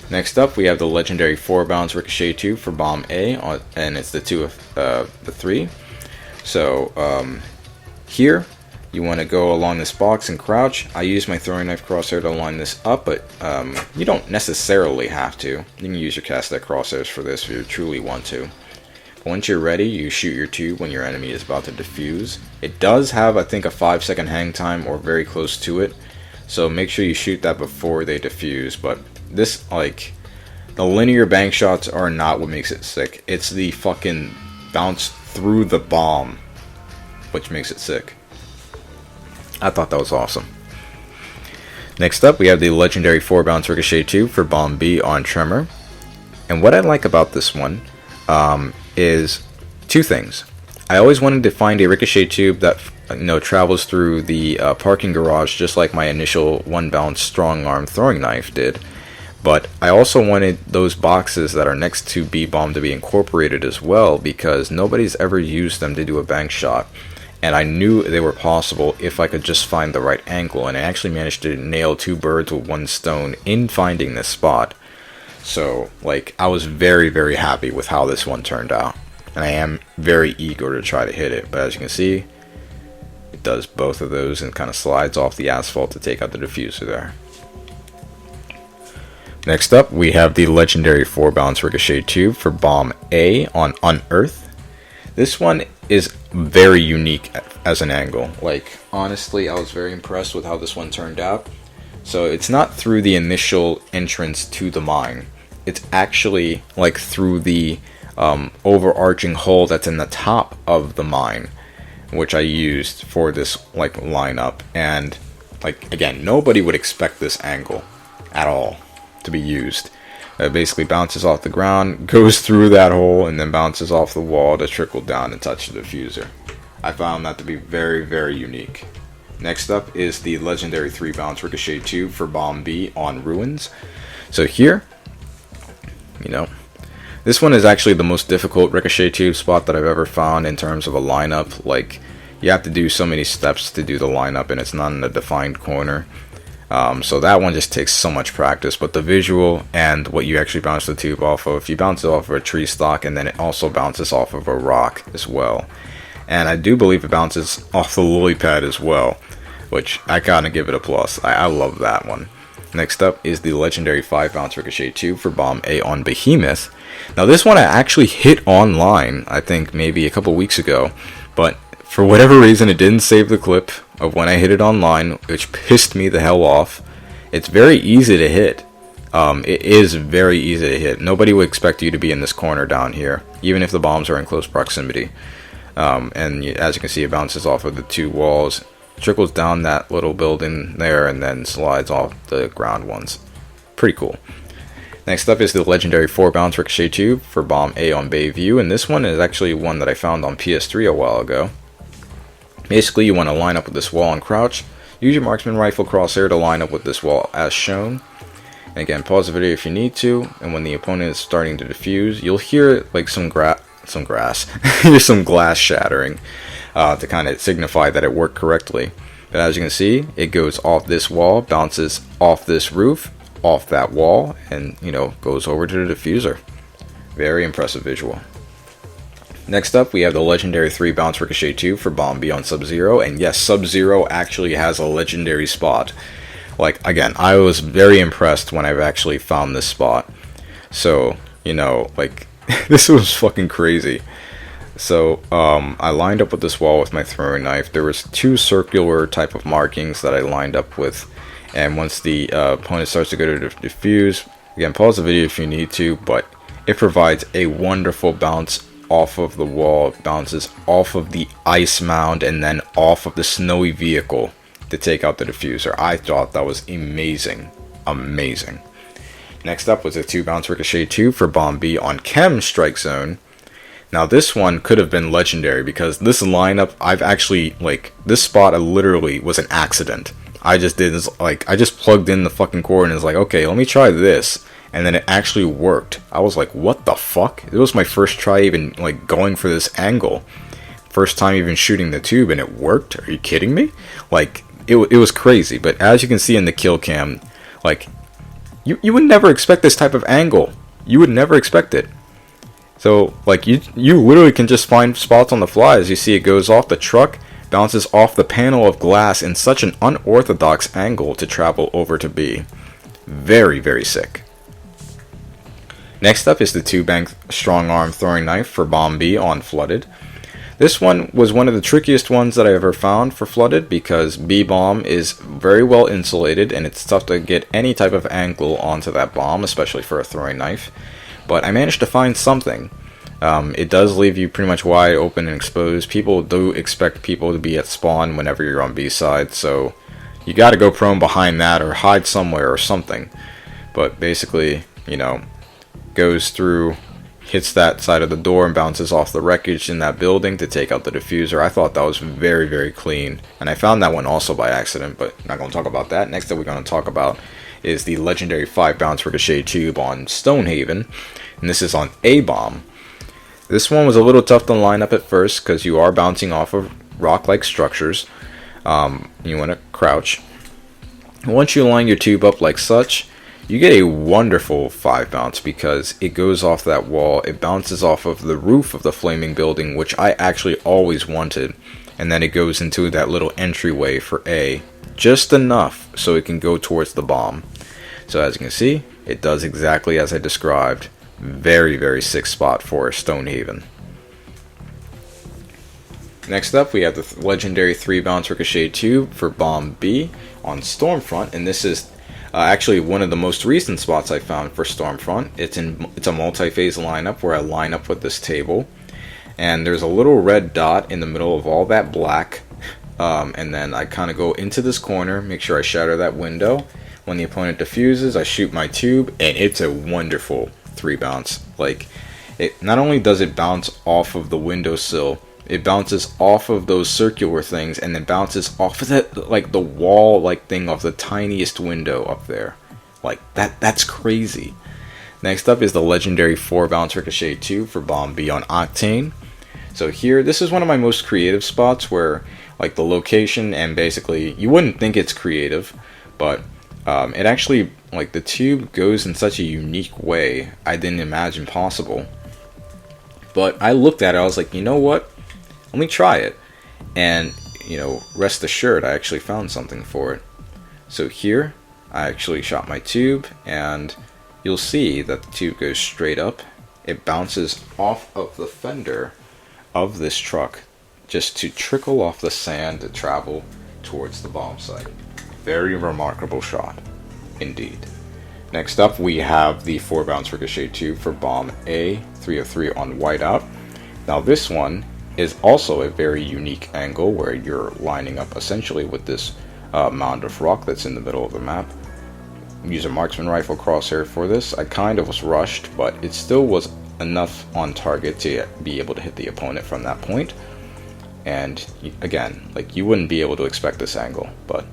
Next up, we have the legendary 4-bounce ricochet 2 for bomb A, and it's the 2 of the 3. So here, you want to go along this box and crouch. I use my throwing knife crosshair to line this up, but you don't necessarily have to. You can use your cast that crosshairs for this if you truly want to. But once you're ready, you shoot your tube when your enemy is about to defuse. It does have, I think, a 5-second hang time or very close to it, so make sure you shoot that before they defuse. But this, like, the linear bank shots are not what makes it sick. It's the fucking bounce through the bomb which makes it sick. I thought that was awesome. Next up, we have the legendary 4-bounce ricochet tube for bomb B on Tremor. And what I like about this one is two things. I always wanted to find a ricochet tube that travels through the parking garage just like my initial 1-bounce strong arm throwing knife did. But I also wanted those boxes that are next to B-bomb to be incorporated as well, because nobody's ever used them to do a bank shot. And I knew they were possible if I could just find the right angle, and I actually managed to nail 2 birds with 1 stone in finding this spot. So, I was very, very happy with how this one turned out. And I am very eager to try to hit it, but as you can see, it does both of those and kind of slides off the asphalt to take out the diffuser there. Next up, we have the legendary 4-bounce ricochet tube for bomb A on Unearth. This one is very unique as an angle. Honestly, I was very impressed with how this one turned out. So it's not through the initial entrance to the mine. It's actually through the overarching hole that's in the top of the mine, which I used for this lineup. And again, nobody would expect this angle at all to be used. It basically bounces off the ground, goes through that hole, and then bounces off the wall to trickle down and touch the diffuser. I found that to be very, very unique. Next up is the legendary 3-bounce ricochet tube for bomb B on Ruins. So here, this one is actually the most difficult ricochet tube spot that I've ever found in terms of a lineup. You have to do so many steps to do the lineup, and it's not in a defined corner. So that one just takes so much practice, but the visual and what you actually bounce the tube off of, you bounce it off of a tree stalk, and then it also bounces off of a rock as well. And I do believe it bounces off the lily pad as well, which I gotta give it a plus. I love that one. Next up is the legendary 5-bounce ricochet tube for bomb A on Behemoth. Now this one I actually hit online, I think maybe a couple weeks ago, but for whatever reason it didn't save the clip of when I hit it online, which pissed me the hell off. It's very easy to hit. It is very easy to hit. Nobody would expect you to be in this corner down here, even if the bombs are in close proximity. And as you can see, it bounces off of the 2 walls, trickles down that little building there, and then slides off the ground ones. Pretty cool. Next up is the legendary 4-bounce ricochet tube for bomb A on Bayview, and this one is actually one that I found on PS3 a while ago. Basically, you want to line up with this wall and crouch. Use your marksman rifle crosshair to line up with this wall as shown. And again, pause the video if you need to, and when the opponent is starting to defuse, you'll hear some grass, there's some glass shattering to kind of signify that it worked correctly. But as you can see, it goes off this wall, bounces off this roof, off that wall, and goes over to the diffuser. Very impressive visual. Next up, we have the legendary 3-bounce ricochet tube for bomb B on Sub-Zero, and yes, Sub-Zero actually has a legendary spot. Again, I was very impressed when I've actually found this spot. So, this was fucking crazy. So, I lined up with this wall with my throwing knife. There was 2 circular type of markings that I lined up with, and once the opponent starts to go to diffuse, again, pause the video if you need to, but it provides a wonderful bounce off of the wall. It bounces off of the ice mound and then off of the snowy vehicle to take out the diffuser. I thought that was amazing. Next up was a 2-bounce ricochet tube for bomb B on Chem Strike Zone. Now this one could have been legendary because this lineup, I've actually, this spot literally was an accident. I just did this, I just plugged in the fucking cord and was like, okay, let me try this. And then it actually worked. I was like, what the fuck? It was my first try even, going for this angle. First time even shooting the tube, and it worked? Are you kidding me? It was crazy. But as you can see in the kill cam, you would never expect this type of angle. You would never expect it. So, you literally can just find spots on the fly. As you see, it goes off the truck, bounces off the panel of glass in such an unorthodox angle to travel over to B. Very, very sick. Next up is the 2-bank strong arm throwing knife for bomb B on Flooded. This one was one of the trickiest ones that I ever found for Flooded because B-bomb is very well insulated and it's tough to get any type of angle onto that bomb, especially for a throwing knife. But I managed to find something. It does leave you pretty much wide open and exposed. People do expect people to be at spawn whenever you're on B side, so you gotta go prone behind that or hide somewhere or something. But basically, you know, goes through, hits that side of the door and bounces off the wreckage in that building to take out the diffuser. I thought that was very, very clean. And I found that one also by accident, but not going to talk about that. Next that we're going to talk about is the legendary 5-bounce ricochet tube on Stonehaven. And this is on A-bomb. This one was a little tough to line up at first because you are bouncing off of rock-like structures. You want to crouch. Once you line your tube up like such, you get a wonderful 5-bounce because it goes off that wall, it bounces off of the roof of the flaming building, which I actually always wanted, and then it goes into that little entryway for A, just enough so it can go towards the bomb. So as you can see, it does exactly as I described. Very, very sick spot for Stonehaven. Next up, we have the legendary 3-bounce ricochet tube for bomb B on Stormfront, and this is actually one of the most recent spots I found for Stormfront. It's a multi-phase lineup where I line up with this table, and there's a little red dot in the middle of all that black, and then I kind of go into this corner, make sure I shatter that window. When the opponent defuses, I shoot my tube, and it's a wonderful 3-bounce. Like, it not only does it bounce off of the windowsill, it bounces off of those circular things and then bounces off of that, like the wall like thing of the tiniest window up there. Like that's crazy. Next up is the legendary 4-bounce ricochet tube for bomb B on Octane. So here, this is one of my most creative spots where like the location and basically you wouldn't think it's creative, but it actually, like, the tube goes in such a unique way I didn't imagine possible. But I looked at it, I was like, you know what? Let me try it. And, you know, rest assured, I actually found something for it. So here, I actually shot my tube, and you'll see that the tube goes straight up. It bounces off of the fender of this truck just to trickle off the sand to travel towards the bomb site. Very remarkable shot, indeed. Next up, we have the 4-bounce ricochet tube for bomb A, 303 on Whiteout. Now this one is also a very unique angle where you're lining up essentially with this mound of rock that's in the middle of the map. Use a marksman rifle crosshair for this. I kind of was rushed, but it still was enough on target to be able to hit the opponent from that point. And again, like, you wouldn't be able to expect this angle, but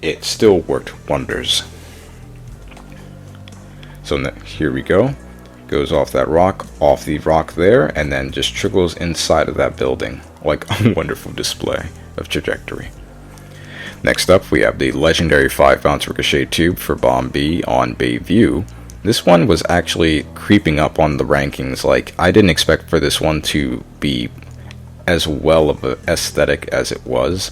it still worked wonders. So here we go. Goes off that rock, off the rock there, and then just trickles inside of that building. Like a wonderful display of trajectory. Next up, we have the legendary 5-bounce ricochet tube for bomb B on Bayview. This one was actually creeping up on the rankings. Like, I didn't expect for this one to be as well of an aesthetic as it was,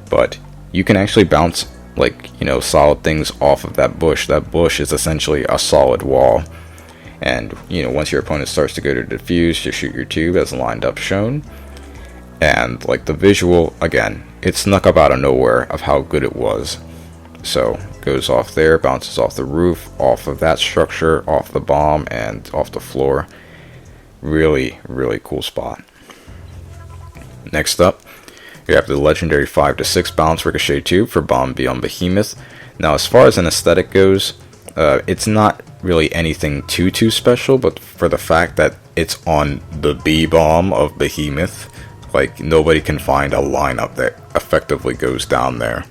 but you can actually bounce, like, you know, solid things off of that bush. That bush is essentially a solid wall. And, you know, once your opponent starts to go to defuse, you shoot your tube as lined up shown. And, like, the visual, again, it snuck up out of nowhere of how good it was. So, goes off there, bounces off the roof, off of that structure, off the bomb, and off the floor. Really, really cool spot. Next up, you have the legendary 5 to 6 bounce ricochet tube for bomb B on Behemoth. Now, as far as an aesthetic goes, it's not really anything too special, but for the fact that it's on the B bomb of Behemoth, like, nobody can find a lineup that effectively goes down there.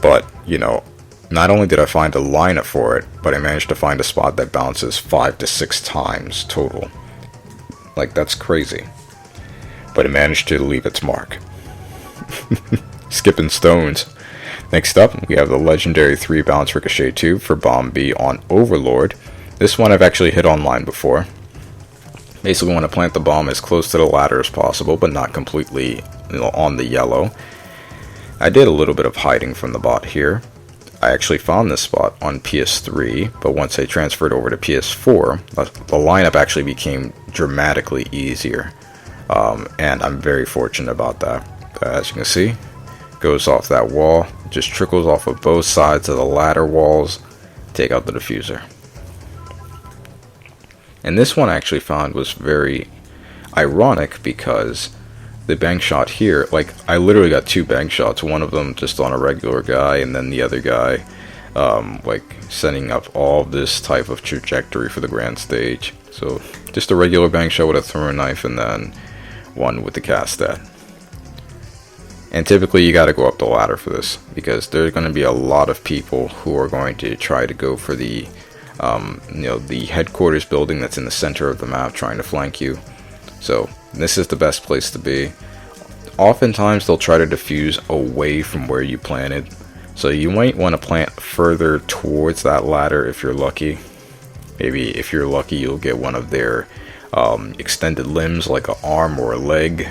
But, you know, not only did I find a lineup for it, but I managed to find a spot that bounces 5 to 6 times total. Like, that's crazy. But it managed to leave its mark. Skipping stones. Next up, we have the legendary 3-bounce ricochet tube for bomb B on Overlord. This one I've actually hit online before. Basically, want to plant the bomb as close to the ladder as possible, but not completely, you know, on the yellow. I did a little bit of hiding from the bot here. I actually found this spot on PS3, but once I transferred over to PS4, the lineup actually became dramatically easier. And I'm very fortunate about that. As you can see, goes off that wall, just trickles off of both sides of the ladder walls, take out the diffuser. And this one I actually found was very ironic because the bank shot here, like I literally got 2 bank shots, one of them just on a regular guy, and then the other guy like setting up all this type of trajectory for the grand stage. So just a regular bank shot with a thrower knife, and then one with the cast at. And typically you got to go up the ladder for this, because there's going to be a lot of people who are going to try to go for the the headquarters building that's in the center of the map, trying to flank you. So this is the best place to be. Oftentimes they'll try to defuse away from where you planted, so you might want to plant further towards that ladder if you're lucky. Maybe if you're lucky you'll get one of their extended limbs, like an arm or a leg.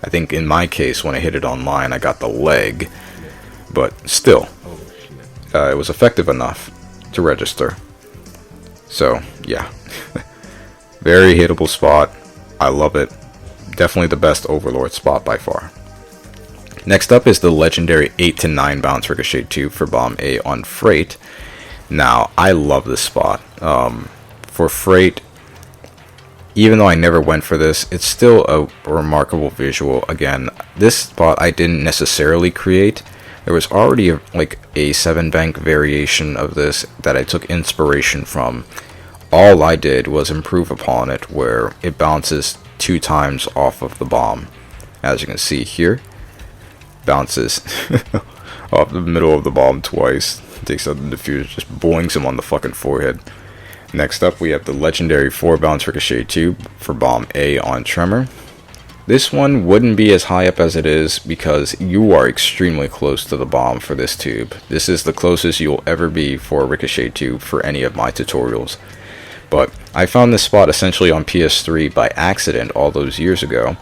I think in my case, when I hit it online, I got the leg, but still, it was effective enough to register. So yeah, very hittable spot. I love it. Definitely the best Overlord spot by far. Next up is the legendary 8 to 9 bounce ricochet tube for bomb A on freight. Now, I love this spot. For freight, even though I never went for this, it's still a remarkable visual. Again, this spot I didn't necessarily create. There was already like a 7-bank variation of this that I took inspiration from. All I did was improve upon it, where it bounces 2 times off of the bomb. As you can see here, bounces off the middle of the bomb twice. Takes out the diffuser, just boings him on the fucking forehead. Next up, we have the legendary 4 bounce ricochet tube for bomb A on Tremor. This one wouldn't be as high up as it is because you are extremely close to the bomb for this tube. This is the closest you'll ever be for a ricochet tube for any of my tutorials. But I found this spot essentially on PS3 by accident all those years ago,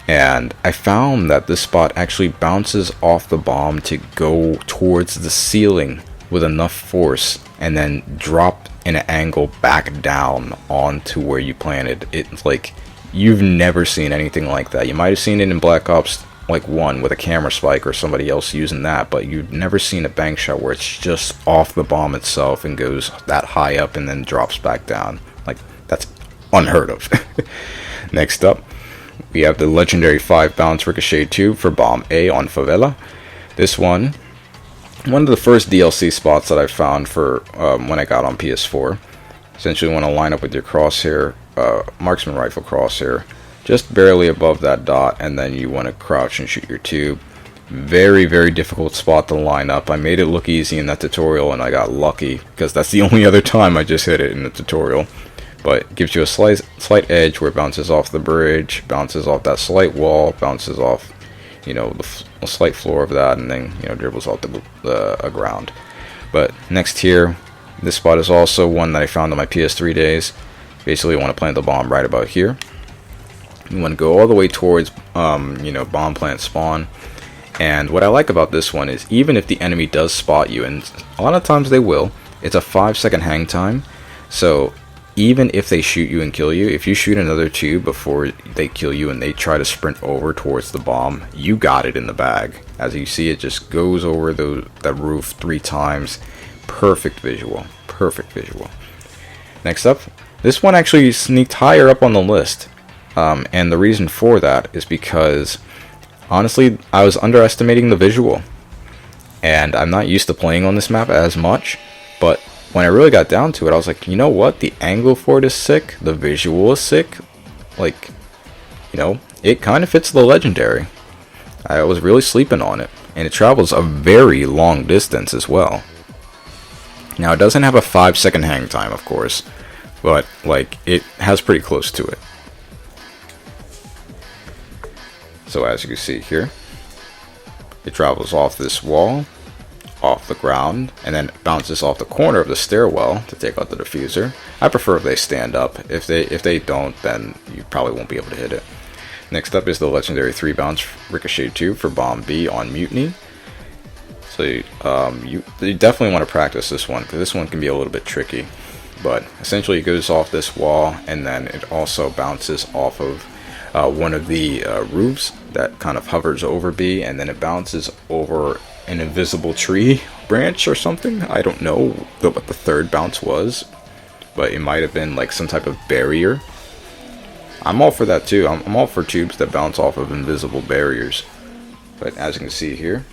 and I found that this spot actually bounces off the bomb to go towards the ceiling with enough force and then drop in an angle back down onto where you planted. It's like, you've never seen anything like that. You might have seen it in Black Ops like 1 with a camera spike or somebody else using that, but you've never seen a bank shot where it's just off the bomb itself and goes that high up and then drops back down. Like, that's unheard of. Next up, we have the legendary 5 bounce ricochet tube for bomb A on Favela. This one of the first DLC spots that I found for when I got on PS4. Essentially, you want to line up with your crosshair, marksman rifle crosshair, just barely above that dot, and then you want to crouch and shoot your tube. Very, very difficult spot to line up. I made it look easy in that tutorial, and I got lucky, because that's the only other time I just hit it in the tutorial. But it gives you a slight edge where it bounces off the bridge, bounces off that slight wall, bounces off, the slight floor of that, and then, dribbles off the ground. But next here, this spot is also one that I found on my PS3 days. Basically, you want to plant the bomb right about here. You want to go all the way towards, bomb plant spawn. And what I like about this one is, even if the enemy does spot you, and a lot of times they will, it's a 5-second hang time. So even if they shoot you and kill you, if you shoot another tube before they kill you and they try to sprint over towards the bomb, you got it in the bag. As you see, it just goes over the roof 3 times. Perfect visual. Perfect visual. Next up, this one actually sneaked higher up on the list. And the reason for that is because, honestly, I was underestimating the visual. And I'm not used to playing on this map as much, but when I really got down to it, I was like, you know what? The angle for it is sick. The visual is sick. Like, it kind of fits the legendary. I was really sleeping on it. And it travels a very long distance as well. Now, it doesn't have a 5-second hang time, of course. But, it has pretty close to it. So, as you can see here, it travels off this wall, off the ground, and then bounces off the corner of the stairwell to take out the diffuser. I prefer if they stand up. If they don't, then you probably won't be able to hit it. Next up is the legendary 3 bounce ricochet tube for bomb B on Mutiny. So you definitely want to practice this one, because this one can be a little bit tricky. But essentially it goes off this wall, and then it also bounces off of one of the roofs that kind of hovers over B, and then it bounces over an invisible tree branch or something. I don't know what the third bounce was, but it might have been like some type of barrier. I'm all for that too. I'm all for tubes that bounce off of invisible barriers. But as you can see here,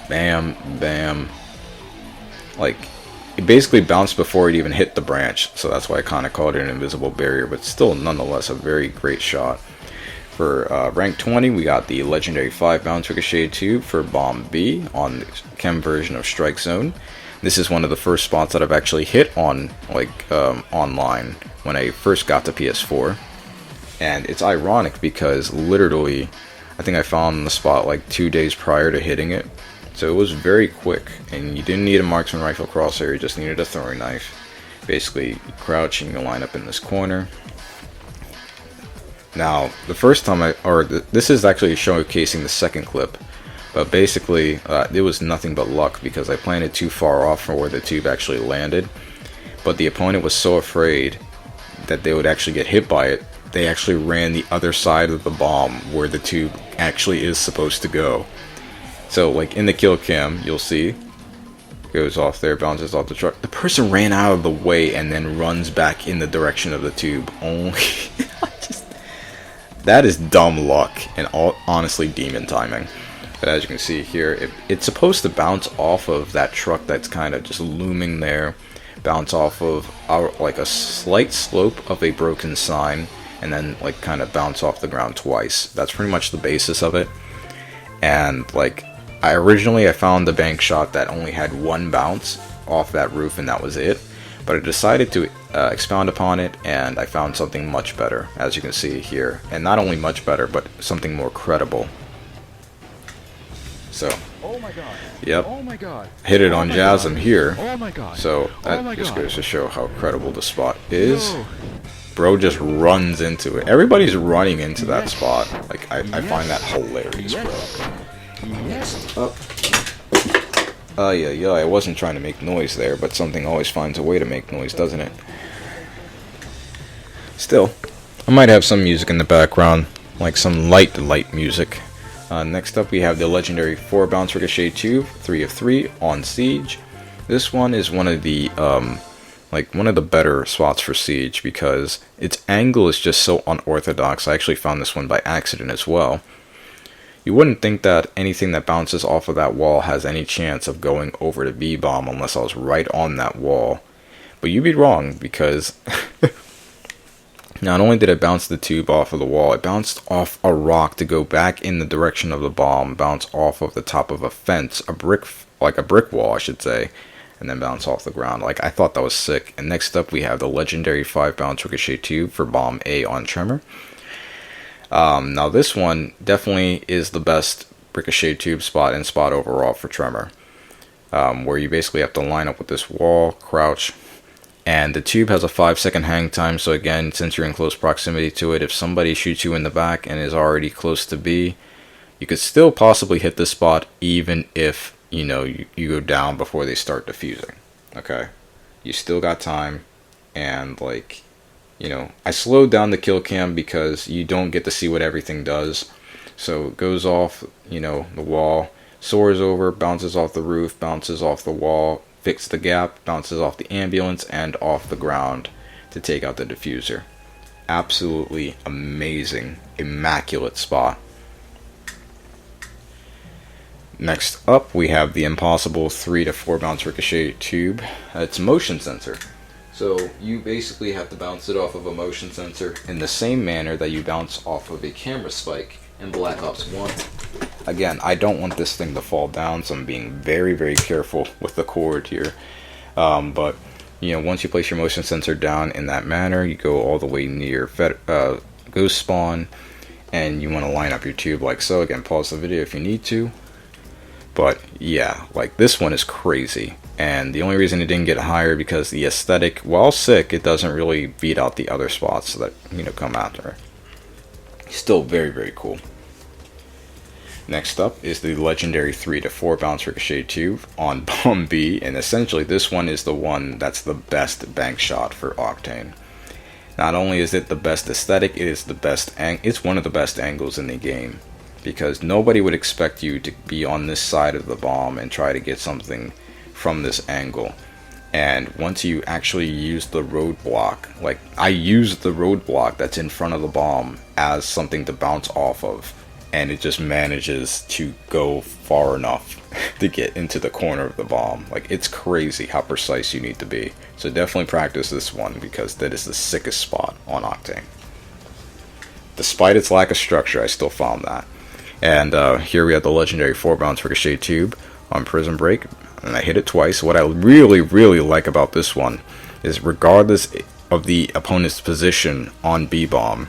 bam, bam, like it basically bounced before it even hit the branch, so that's why I kind of called it an invisible barrier, but still nonetheless a very great shot. For rank 20, we got the legendary 5 bounce ricochet tube for bomb B on the chem version of Strike Zone. This is one of the first spots that I've actually hit on online when I first got to PS4, and it's ironic because literally I think I found the spot like 2 days prior to hitting it. So it was very quick, and you didn't need a marksman rifle crosshair, you just needed a throwing knife. Basically, you crouch and you line up in this corner. Now, the first time this is actually showcasing the second clip, but basically, it was nothing but luck because I planted too far off from where the tube actually landed. But the opponent was so afraid that they would actually get hit by it, they actually ran the other side of the bomb where the tube actually is supposed to go. So, like in the kill cam, you'll see, goes off there, bounces off the truck. The person ran out of the way and then runs back in the direction of the tube. Only, that is dumb luck and honestly demon timing. But as you can see here, it's supposed to bounce off of that truck that's kind of just looming there, bounce off of like a slight slope of a broken sign, and then like kind of bounce off the ground twice. That's pretty much the basis of it. And like, I found the bank shot that only had one bounce off that roof and that was it, but I decided to expound upon it, and I found something much better, as you can see here, and not only much better, but something more credible. So, Oh my god. Yep, Oh my god. hit it on Jasm here. Oh my god. So that Oh my just god. goes to show how credible the spot is. Yo. Bro just runs into it. Everybody's running into that spot. Like, I find that hilarious, bro. Yes. Yeah, I wasn't trying to make noise there, but something always finds a way to make noise, doesn't it? Still, I might have some music in the background, like some light music. Next up, we have the legendary 4 bounce ricochet tube, 3 of 3 on Siege. This one is one of the one of the better spots for Siege because its angle is just so unorthodox. I actually found this one by accident as well. You wouldn't think that anything that bounces off of that wall has any chance of going over to B-bomb unless I was right on that wall. But you'd be wrong, because not only did it bounce the tube off of the wall, it bounced off a rock to go back in the direction of the bomb, bounce off of the top of a fence, a brick wall I should say, and then bounce off the ground. Like, I thought that was sick. And next up we have the legendary 5 bounce ricochet tube for bomb A on Tremor. Now this one definitely is the best ricochet tube spot and spot overall for Tremor, where you basically have to line up with this wall, crouch, and the tube has a 5-second hang time. So again, since you're in close proximity to it, if somebody shoots you in the back and is already close to B, you could still possibly hit this spot even if you go down before they start defusing. Okay, you still got time, and like, I slowed down the kill cam because you don't get to see what everything does. So it goes off, the wall, soars over, bounces off the roof, bounces off the wall, fixes the gap, bounces off the ambulance, and off the ground to take out the diffuser. Absolutely amazing, immaculate spot. Next up, we have the impossible 3 to 4 bounce ricochet tube. It's motion sensor. So you basically have to bounce it off of a motion sensor in the same manner that you bounce off of a camera spike in Black Ops 1. Again, I don't want this thing to fall down, so I'm being very, very careful with the cord here. But once you place your motion sensor down in that manner, you go all the way near ghost spawn, and you want to line up your tube like so. Again, pause the video if you need to. But yeah, like, this one is crazy. And the only reason it didn't get higher because the aesthetic, while sick, it doesn't really beat out the other spots that come after. Still very, very cool. Next up is the legendary 3 to 4 bounce ricochet tube on Bomb B, and essentially this one is the one that's the best bank shot for Octane. Not only is it the best aesthetic, it is the best it's one of the best angles in the game, because nobody would expect you to be on this side of the bomb and try to get something from this angle. And once you actually use the roadblock, like I used the roadblock that's in front of the bomb as something to bounce off of, and it just manages to go far enough to get into the corner of the bomb. Like, it's crazy how precise you need to be. So definitely practice this one, because that is the sickest spot on Octane. Despite its lack of structure, I still found that. And here we have the legendary 4-bounce ricochet tube on Prison Break, and I hit it twice. What I really, really like about this one is, regardless of the opponent's position on B-bomb,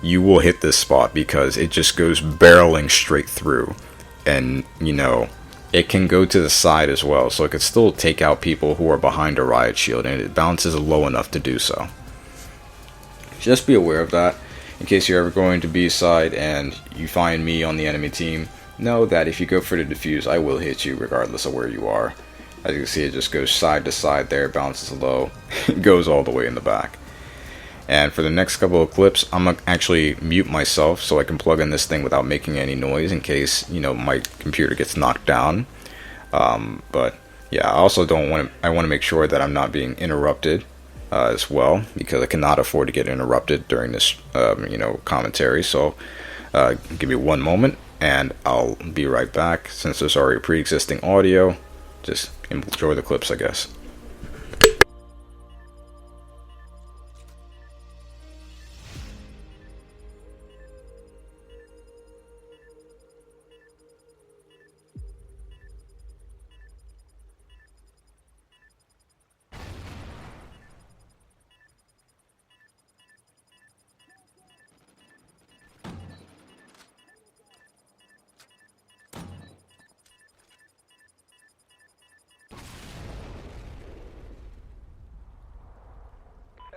you will hit this spot because it just goes barreling straight through. And, you know, it can go to the side as well, so it could still take out people who are behind a riot shield, and it bounces low enough to do so. Just be aware of that. In case you're ever going to B side and you find me on the enemy team, know that if you go for the defuse, I will hit you regardless of where you are. As you can see, it just goes side to side there, bounces low, goes all the way in the back. And for the next couple of clips, I'm going to actually mute myself so I can plug in this thing without making any noise in case, you know, my computer gets knocked down. But yeah, I also want to make sure that I'm not being interrupted as well, because I cannot afford to get interrupted during this, you know, commentary. So give me one moment and I'll be right back. Since there's already pre-existing audio, just enjoy the clips, I guess.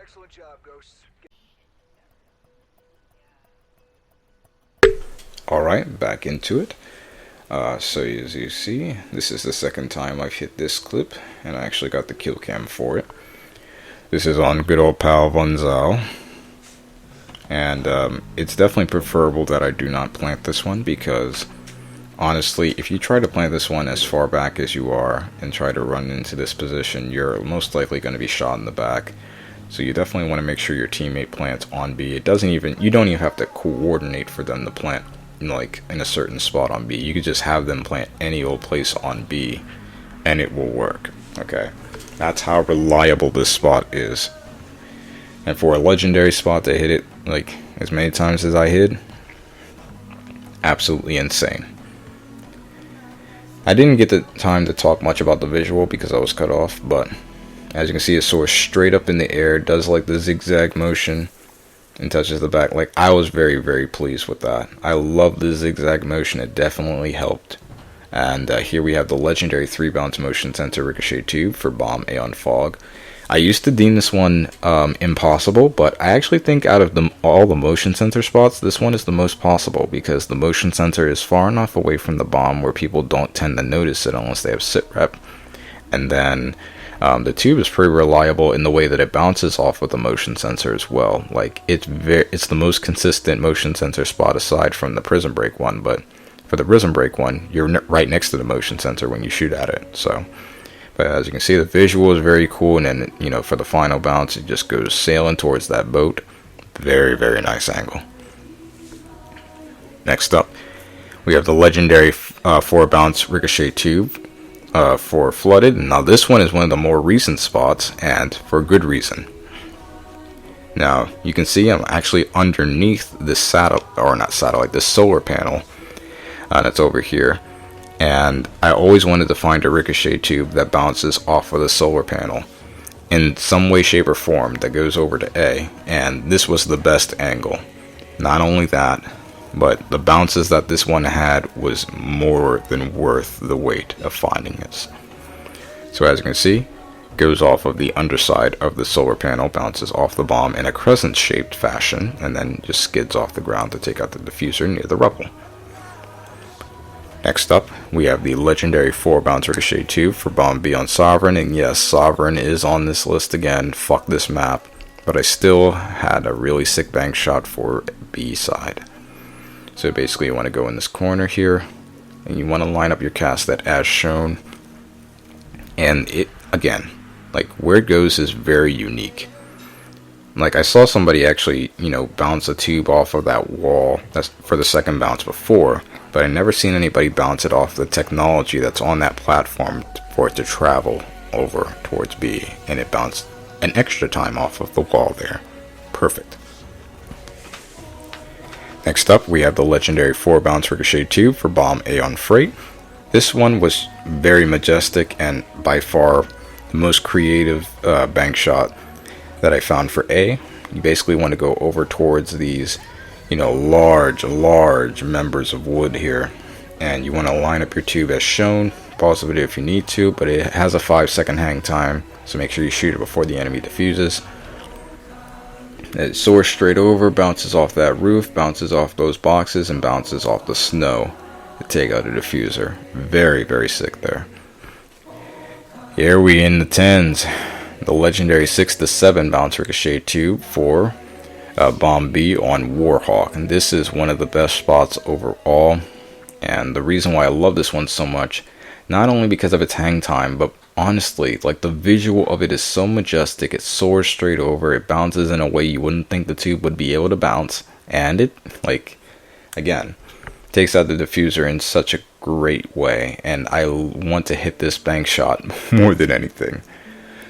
Excellent job, Ghosts. Alright, back into it. So as you see, this is the second time I've hit this clip, and I actually got the kill cam for it. This is on good old pal Von Zal. And it's definitely preferable that I do not plant this one, because honestly, if you try to plant this one as far back as you are and try to run into this position, you're most likely going to be shot in the back. So you definitely want to make sure your teammate plants on B. You don't even have to coordinate for them to plant, you know, like in a certain spot on B. You could just have them plant any old place on B and it will work. Okay, that's how reliable this spot is. And for a legendary spot to hit it like as many times as I hit, absolutely insane. I didn't get the time to talk much about the visual because I was cut off, but as you can see, it soars straight up in the air, does like the zigzag motion, and touches the back. Like, I was very, very pleased with that. I love the zigzag motion. It definitely helped. And here we have the legendary 3-bounce motion sensor ricochet tube for bomb Aeon Fog. I used to deem this one impossible, but I actually think out of all the motion sensor spots, this one is the most possible, because the motion sensor is far enough away from the bomb where people don't tend to notice it unless they have sit rep. And then the tube is pretty reliable in the way that it bounces off of the motion sensor as well. Like, it's the most consistent motion sensor spot aside from the Prison Break one, but for the Prison Break one, you're right next to the motion sensor when you shoot at it. So, but as you can see, the visual is very cool, and then, you know, for the final bounce, it just goes sailing towards that boat. Very, very nice angle. Next up, we have the legendary 4-bounce ricochet tube for Flooded. Now this one is one of the more recent spots, and for good reason. Now you can see I'm actually underneath this this solar panel that's over here, and I always wanted to find a ricochet tube that bounces off of the solar panel in some way, shape, or form that goes over to A, and this was the best angle. Not only that, but the bounces that this one had was more than worth the wait of finding this. So as you can see, it goes off of the underside of the solar panel, bounces off the bomb in a crescent shaped fashion, and then just skids off the ground to take out the diffuser near the rubble. Next up, we have the legendary 4-bounce ricochet tube for bomb B on Sovereign, and yes, Sovereign is on this list again. Fuck this map, but I still had a really sick bank shot for B side. So basically you want to go in this corner here, and you want to line up your cast that as shown. And it, again, Like, where it goes is very unique. Like, I saw somebody actually, bounce a tube off of that wall that's for the second bounce before, but I never seen anybody bounce it off the technology that's on that platform for it to travel over towards B, and it bounced an extra time off of the wall there. Perfect. Next up, we have the legendary 4-bounce ricochet tube for bomb A on freight. This one was very majestic and by far the most creative bank shot that I found for A. You basically want to go over towards these, large members of wood here, and you want to line up your tube as shown. Pause the video if you need to, but it has a 5-second hang time, so make sure you shoot it before the enemy defuses. It soars straight over, bounces off that roof, bounces off those boxes, and bounces off the snow to take out a diffuser. Very, very sick there. Here we in the 10s. The legendary 6 to 7 bounce ricochet tube for bomb B on Warhawk. And this is one of the best spots overall. And the reason why I love this one so much, not only because of its hang time, but honestly, like, the visual of it is so majestic. It soars straight over, it bounces in a way you wouldn't think the tube would be able to bounce, and it, like, again, takes out the diffuser in such a great way. And I want to hit this bank shot more than anything.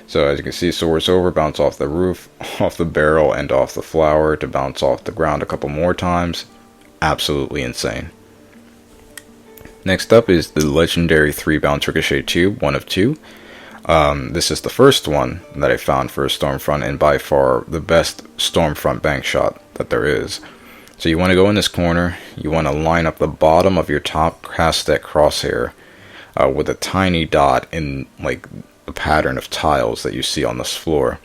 So as you can see, soars over, bounce off the roof, off the barrel, and off the flower to bounce off the ground a couple more times. Absolutely insane. Next up is the legendary 3-bounce ricochet tube, 1 of 2. This is the first one that I found for a Stormfront, and by far the best Stormfront bank shot that there is. So you want to go in this corner, you want to line up the bottom of your top cast-deck crosshair with a tiny dot in, like, the pattern of tiles that you see on this floor.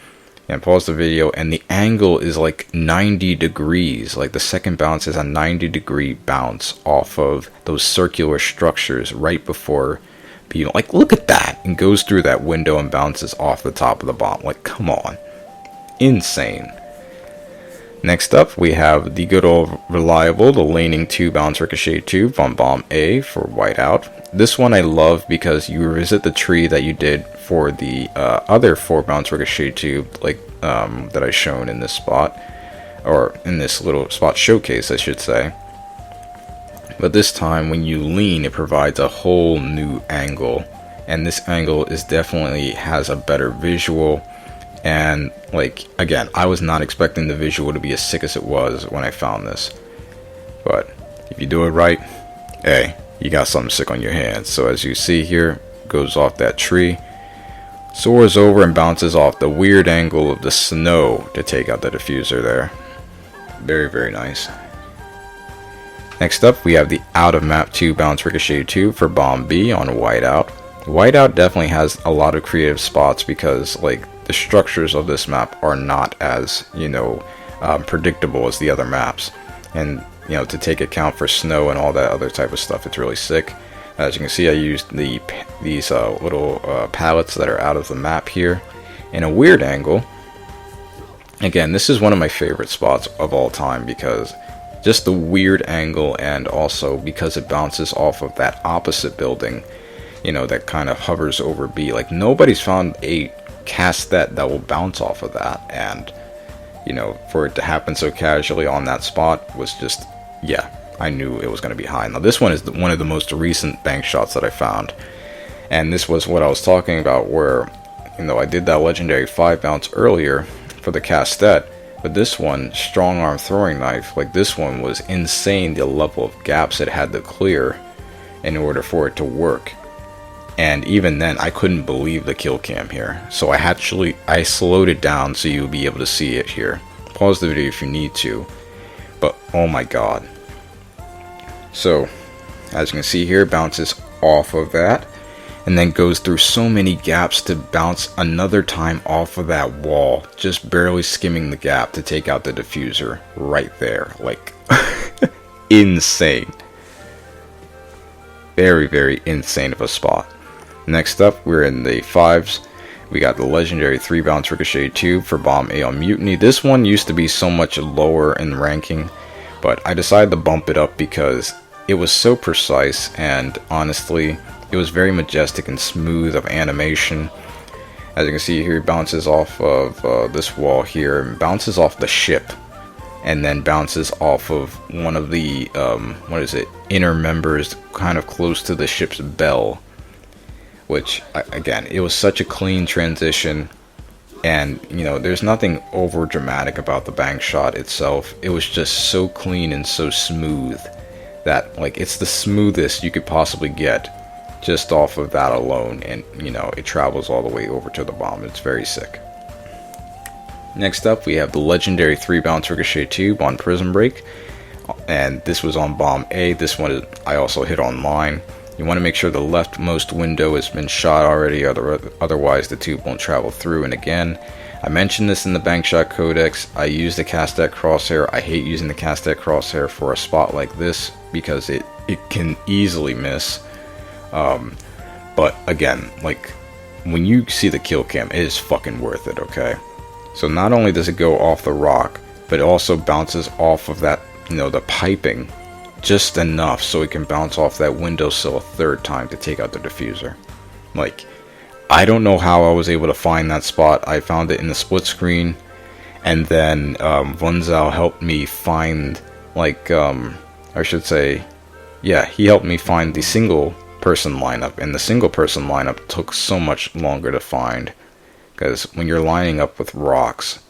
And pause the video, and the angle is like 90 degrees. Like, the second bounce is a 90-degree bounce off of those circular structures right before people, like, look at that, and goes through that window and bounces off the top of the bomb. Like, come on, insane. Next up, we have the good old reliable, the laning 2-bounce ricochet tube on bomb A for whiteout. This one I love because you revisit the tree that you did for the other 4-bounce ricochet tube, like that I shown in this spot, or in this little spot showcase, I should say. But this time, when you lean, it provides a whole new angle, and this angle is definitely has a better visual. And, like, again, I was not expecting the visual to be as sick as it was when I found this. But if you do it right, hey, you got something sick on your hands. So as you see here, goes off that tree, soars over and bounces off the weird angle of the snow to take out the diffuser there. Very, very nice. Next up, we have the out of map 2-bounce ricochet tube for bomb B on whiteout. Whiteout definitely has a lot of creative spots because, like, the structures of this map are not as, predictable as the other maps. And, to take account for snow and all that other type of stuff, it's really sick. As you can see, I used these little pallets that are out of the map here in a weird angle. Again, this is one of my favorite spots of all time because just the weird angle, and also because it bounces off of that opposite building, that kind of hovers over B. Like, nobody's found a cast that will bounce off of that, and for it to happen so casually on that spot was just, yeah, I knew it was going to be high. Now this one is one of the most recent bank shots that I found, and this was what I was talking about, where I did that legendary 5-bounce earlier for the castet, but this one, strong arm throwing knife, like, this one was insane, the level of gaps it had to clear in order for it to work. And even then, I couldn't believe the kill cam here. So I slowed it down so you'll be able to see it here. Pause the video if you need to. But, oh my god. So, as you can see here, it bounces off of that. And then goes through so many gaps to bounce another time off of that wall. Just barely skimming the gap to take out the diffuser right there. Like, insane. Very, very insane of a spot. Next up, we're in the 5s. We got the legendary 3-bounce ricochet tube for bomb A on Mutiny. This one used to be so much lower in ranking, but I decided to bump it up because it was so precise, and honestly, it was very majestic and smooth of animation. As you can see here, he bounces off of this wall here, and bounces off the ship, and then bounces off of one of the, inner members kind of close to the ship's bell. Which, again, it was such a clean transition, and, you know, there's nothing over dramatic about the bank shot itself. It was just so clean and so smooth that, like, it's the smoothest you could possibly get just off of that alone, and, you know, it travels all the way over to the bomb. It's very sick. Next up, we have the legendary 3-bounce ricochet tube on Prison Break, and this was on bomb A. This one I also hit on line. You want to make sure the leftmost window has been shot already, otherwise the tube won't travel through. And again, I mentioned this in the Bankshot Codex, I use the Castet Crosshair. I hate using the Castet Crosshair for a spot like this because it can easily miss. But again, like, when you see the kill cam, it is fucking worth it, okay? So not only does it go off the rock, but it also bounces off of that, you know, the piping, just enough so it can bounce off that windowsill a third time to take out the diffuser. Like, I don't know how I was able to find that spot. I found it in the split screen, and then Vunzal helped me find, like, I should say, yeah, he helped me find the single person lineup, and the single person lineup took so much longer to find, because when you're lining up with rocks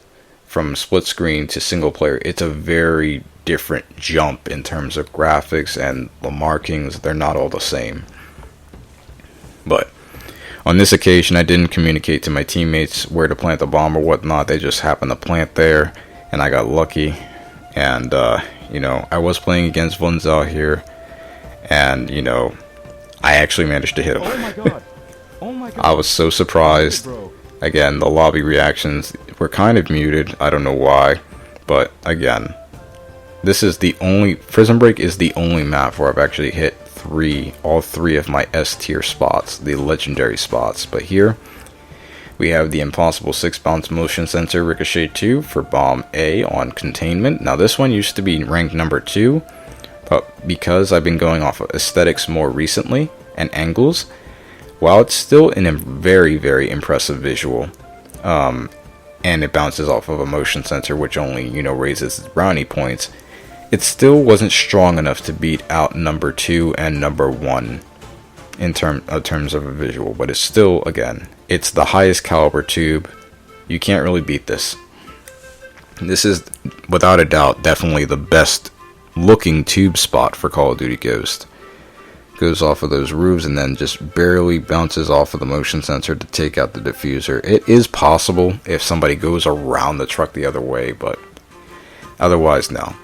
from split screen to single player, it's a very different jump in terms of graphics, and the markings, they're not all the same. But on this occasion, I didn't communicate to my teammates where to plant the bomb or whatnot. They just happened to plant there, and I got lucky. And you know, I was playing against Vunzal here, and, you know, I actually managed to hit him. Oh my god. Oh my god. I was so surprised. Again, the lobby reactions were kind of muted. I don't know why, but again, this is the only, Prison Break is the only map where I've actually hit all three of my S tier spots, the legendary spots. But here we have the impossible 6-bounce motion sensor ricochet 2 for bomb A on containment. Now this one used to be ranked number 2, but because I've been going off of aesthetics more recently and angles, while it's still in a very, very impressive visual, and it bounces off of a motion sensor which only, you know, raises brownie points, it still wasn't strong enough to beat out number 2 and number 1 in terms of a visual. But it's still, again, it's the highest caliber tube. You can't really beat this. This is, without a doubt, definitely the best looking tube spot for Call of Duty Ghost. Goes off of those roofs and then just barely bounces off of the motion sensor to take out the diffuser. It is possible if somebody goes around the truck the other way, but otherwise, no.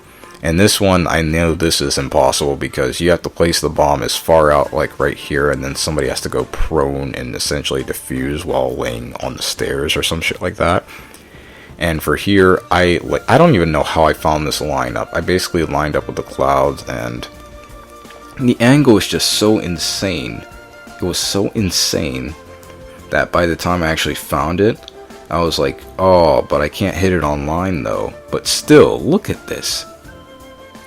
And this one, I know this is impossible because you have to place the bomb as far out, like right here, and then somebody has to go prone and essentially defuse while laying on the stairs or some shit like that. And for here, I don't even know how I found this lineup. I basically lined up with the clouds, and the angle is just so insane. It was so insane that by the time I actually found it, I was like, oh, but I can't hit it online though. But still, look at this.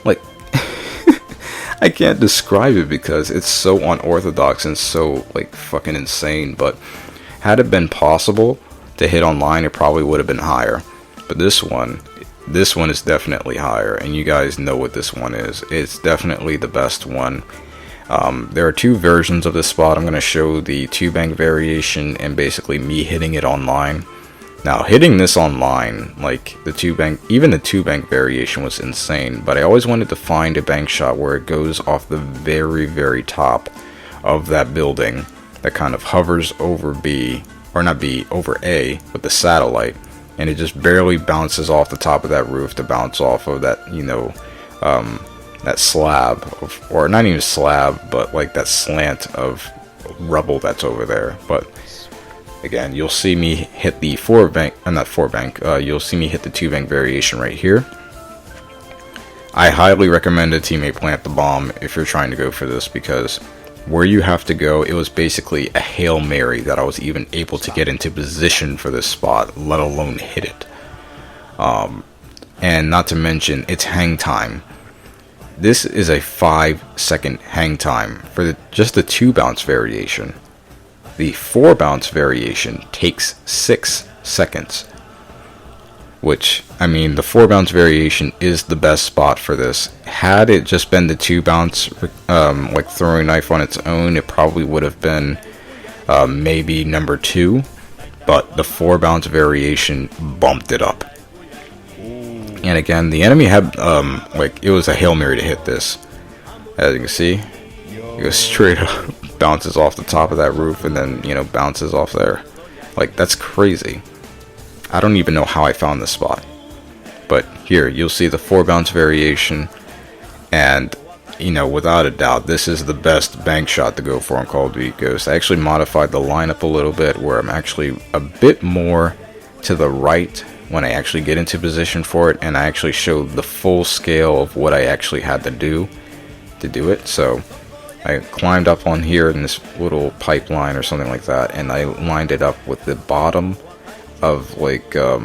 Like, I can't describe it because it's so unorthodox and so, like, fucking insane. But had it been possible to hit online, it probably would have been higher. But this one is definitely higher, and you guys know what this one is. It's definitely the best one. There are two versions of this spot. I'm going to show the 2-bank variation and basically me hitting it online. Now, hitting this online, like the 2-bank, even the 2-bank variation was insane, but I always wanted to find a bank shot where it goes off the very, very top of that building that kind of hovers over B, or not B, over A with the satellite, and it just barely bounces off the top of that roof to bounce off of that, you know, that slab, or not even slab, but like that slant of rubble that's over there. But again, you'll see me hit the 4-bank, not 4-bank, you'll see me hit the 2-bank variation right here. I highly recommend a teammate plant the bomb if you're trying to go for this, because where you have to go, it was basically a Hail Mary that I was even able to get into position for this spot, let alone hit it. And not to mention, its hang time. This is a 5-second hang time for just the 2-bounce variation. The 4 bounce variation takes 6 seconds. Which, I mean, the 4 bounce variation is the best spot for this. Had it just been the 2 bounce, like throwing knife on its own, it probably would have been maybe number 2. But the 4 bounce variation bumped it up. And again, the enemy had, like, it was a Hail Mary to hit this. As you can see, it goes straight up, bounces off the top of that roof, and then, you know, bounces off there. Like, that's crazy. I don't even know how I found this spot. But here, you'll see the 4 bounce variation. And, you know, without a doubt, this is the best bank shot to go for on Call of Duty Ghost. I actually modified the lineup a little bit, where I'm actually a bit more to the right when I actually get into position for it. And I actually showed the full scale of what I actually had to do it. So I climbed up on here in this little pipeline or something like that. And I lined it up with the bottom of, like, or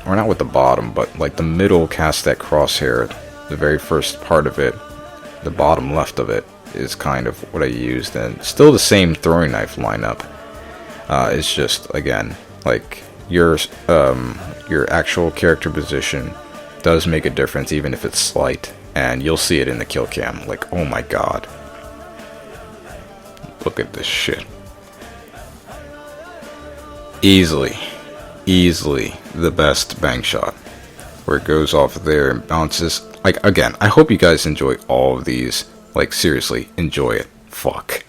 not with the bottom, but like the middle cast that crosshair, the very first part of it, the bottom left of it is kind of what I used, and still the same throwing knife lineup. It's just, again, like your actual character position does make a difference, even if it's slight, and you'll see it in the kill cam. Like, oh my god, look at this shit. Easily the best bank shot, where it goes off there and bounces. Like, again, I hope you guys enjoy all of these. Like, seriously, enjoy it. Fuck.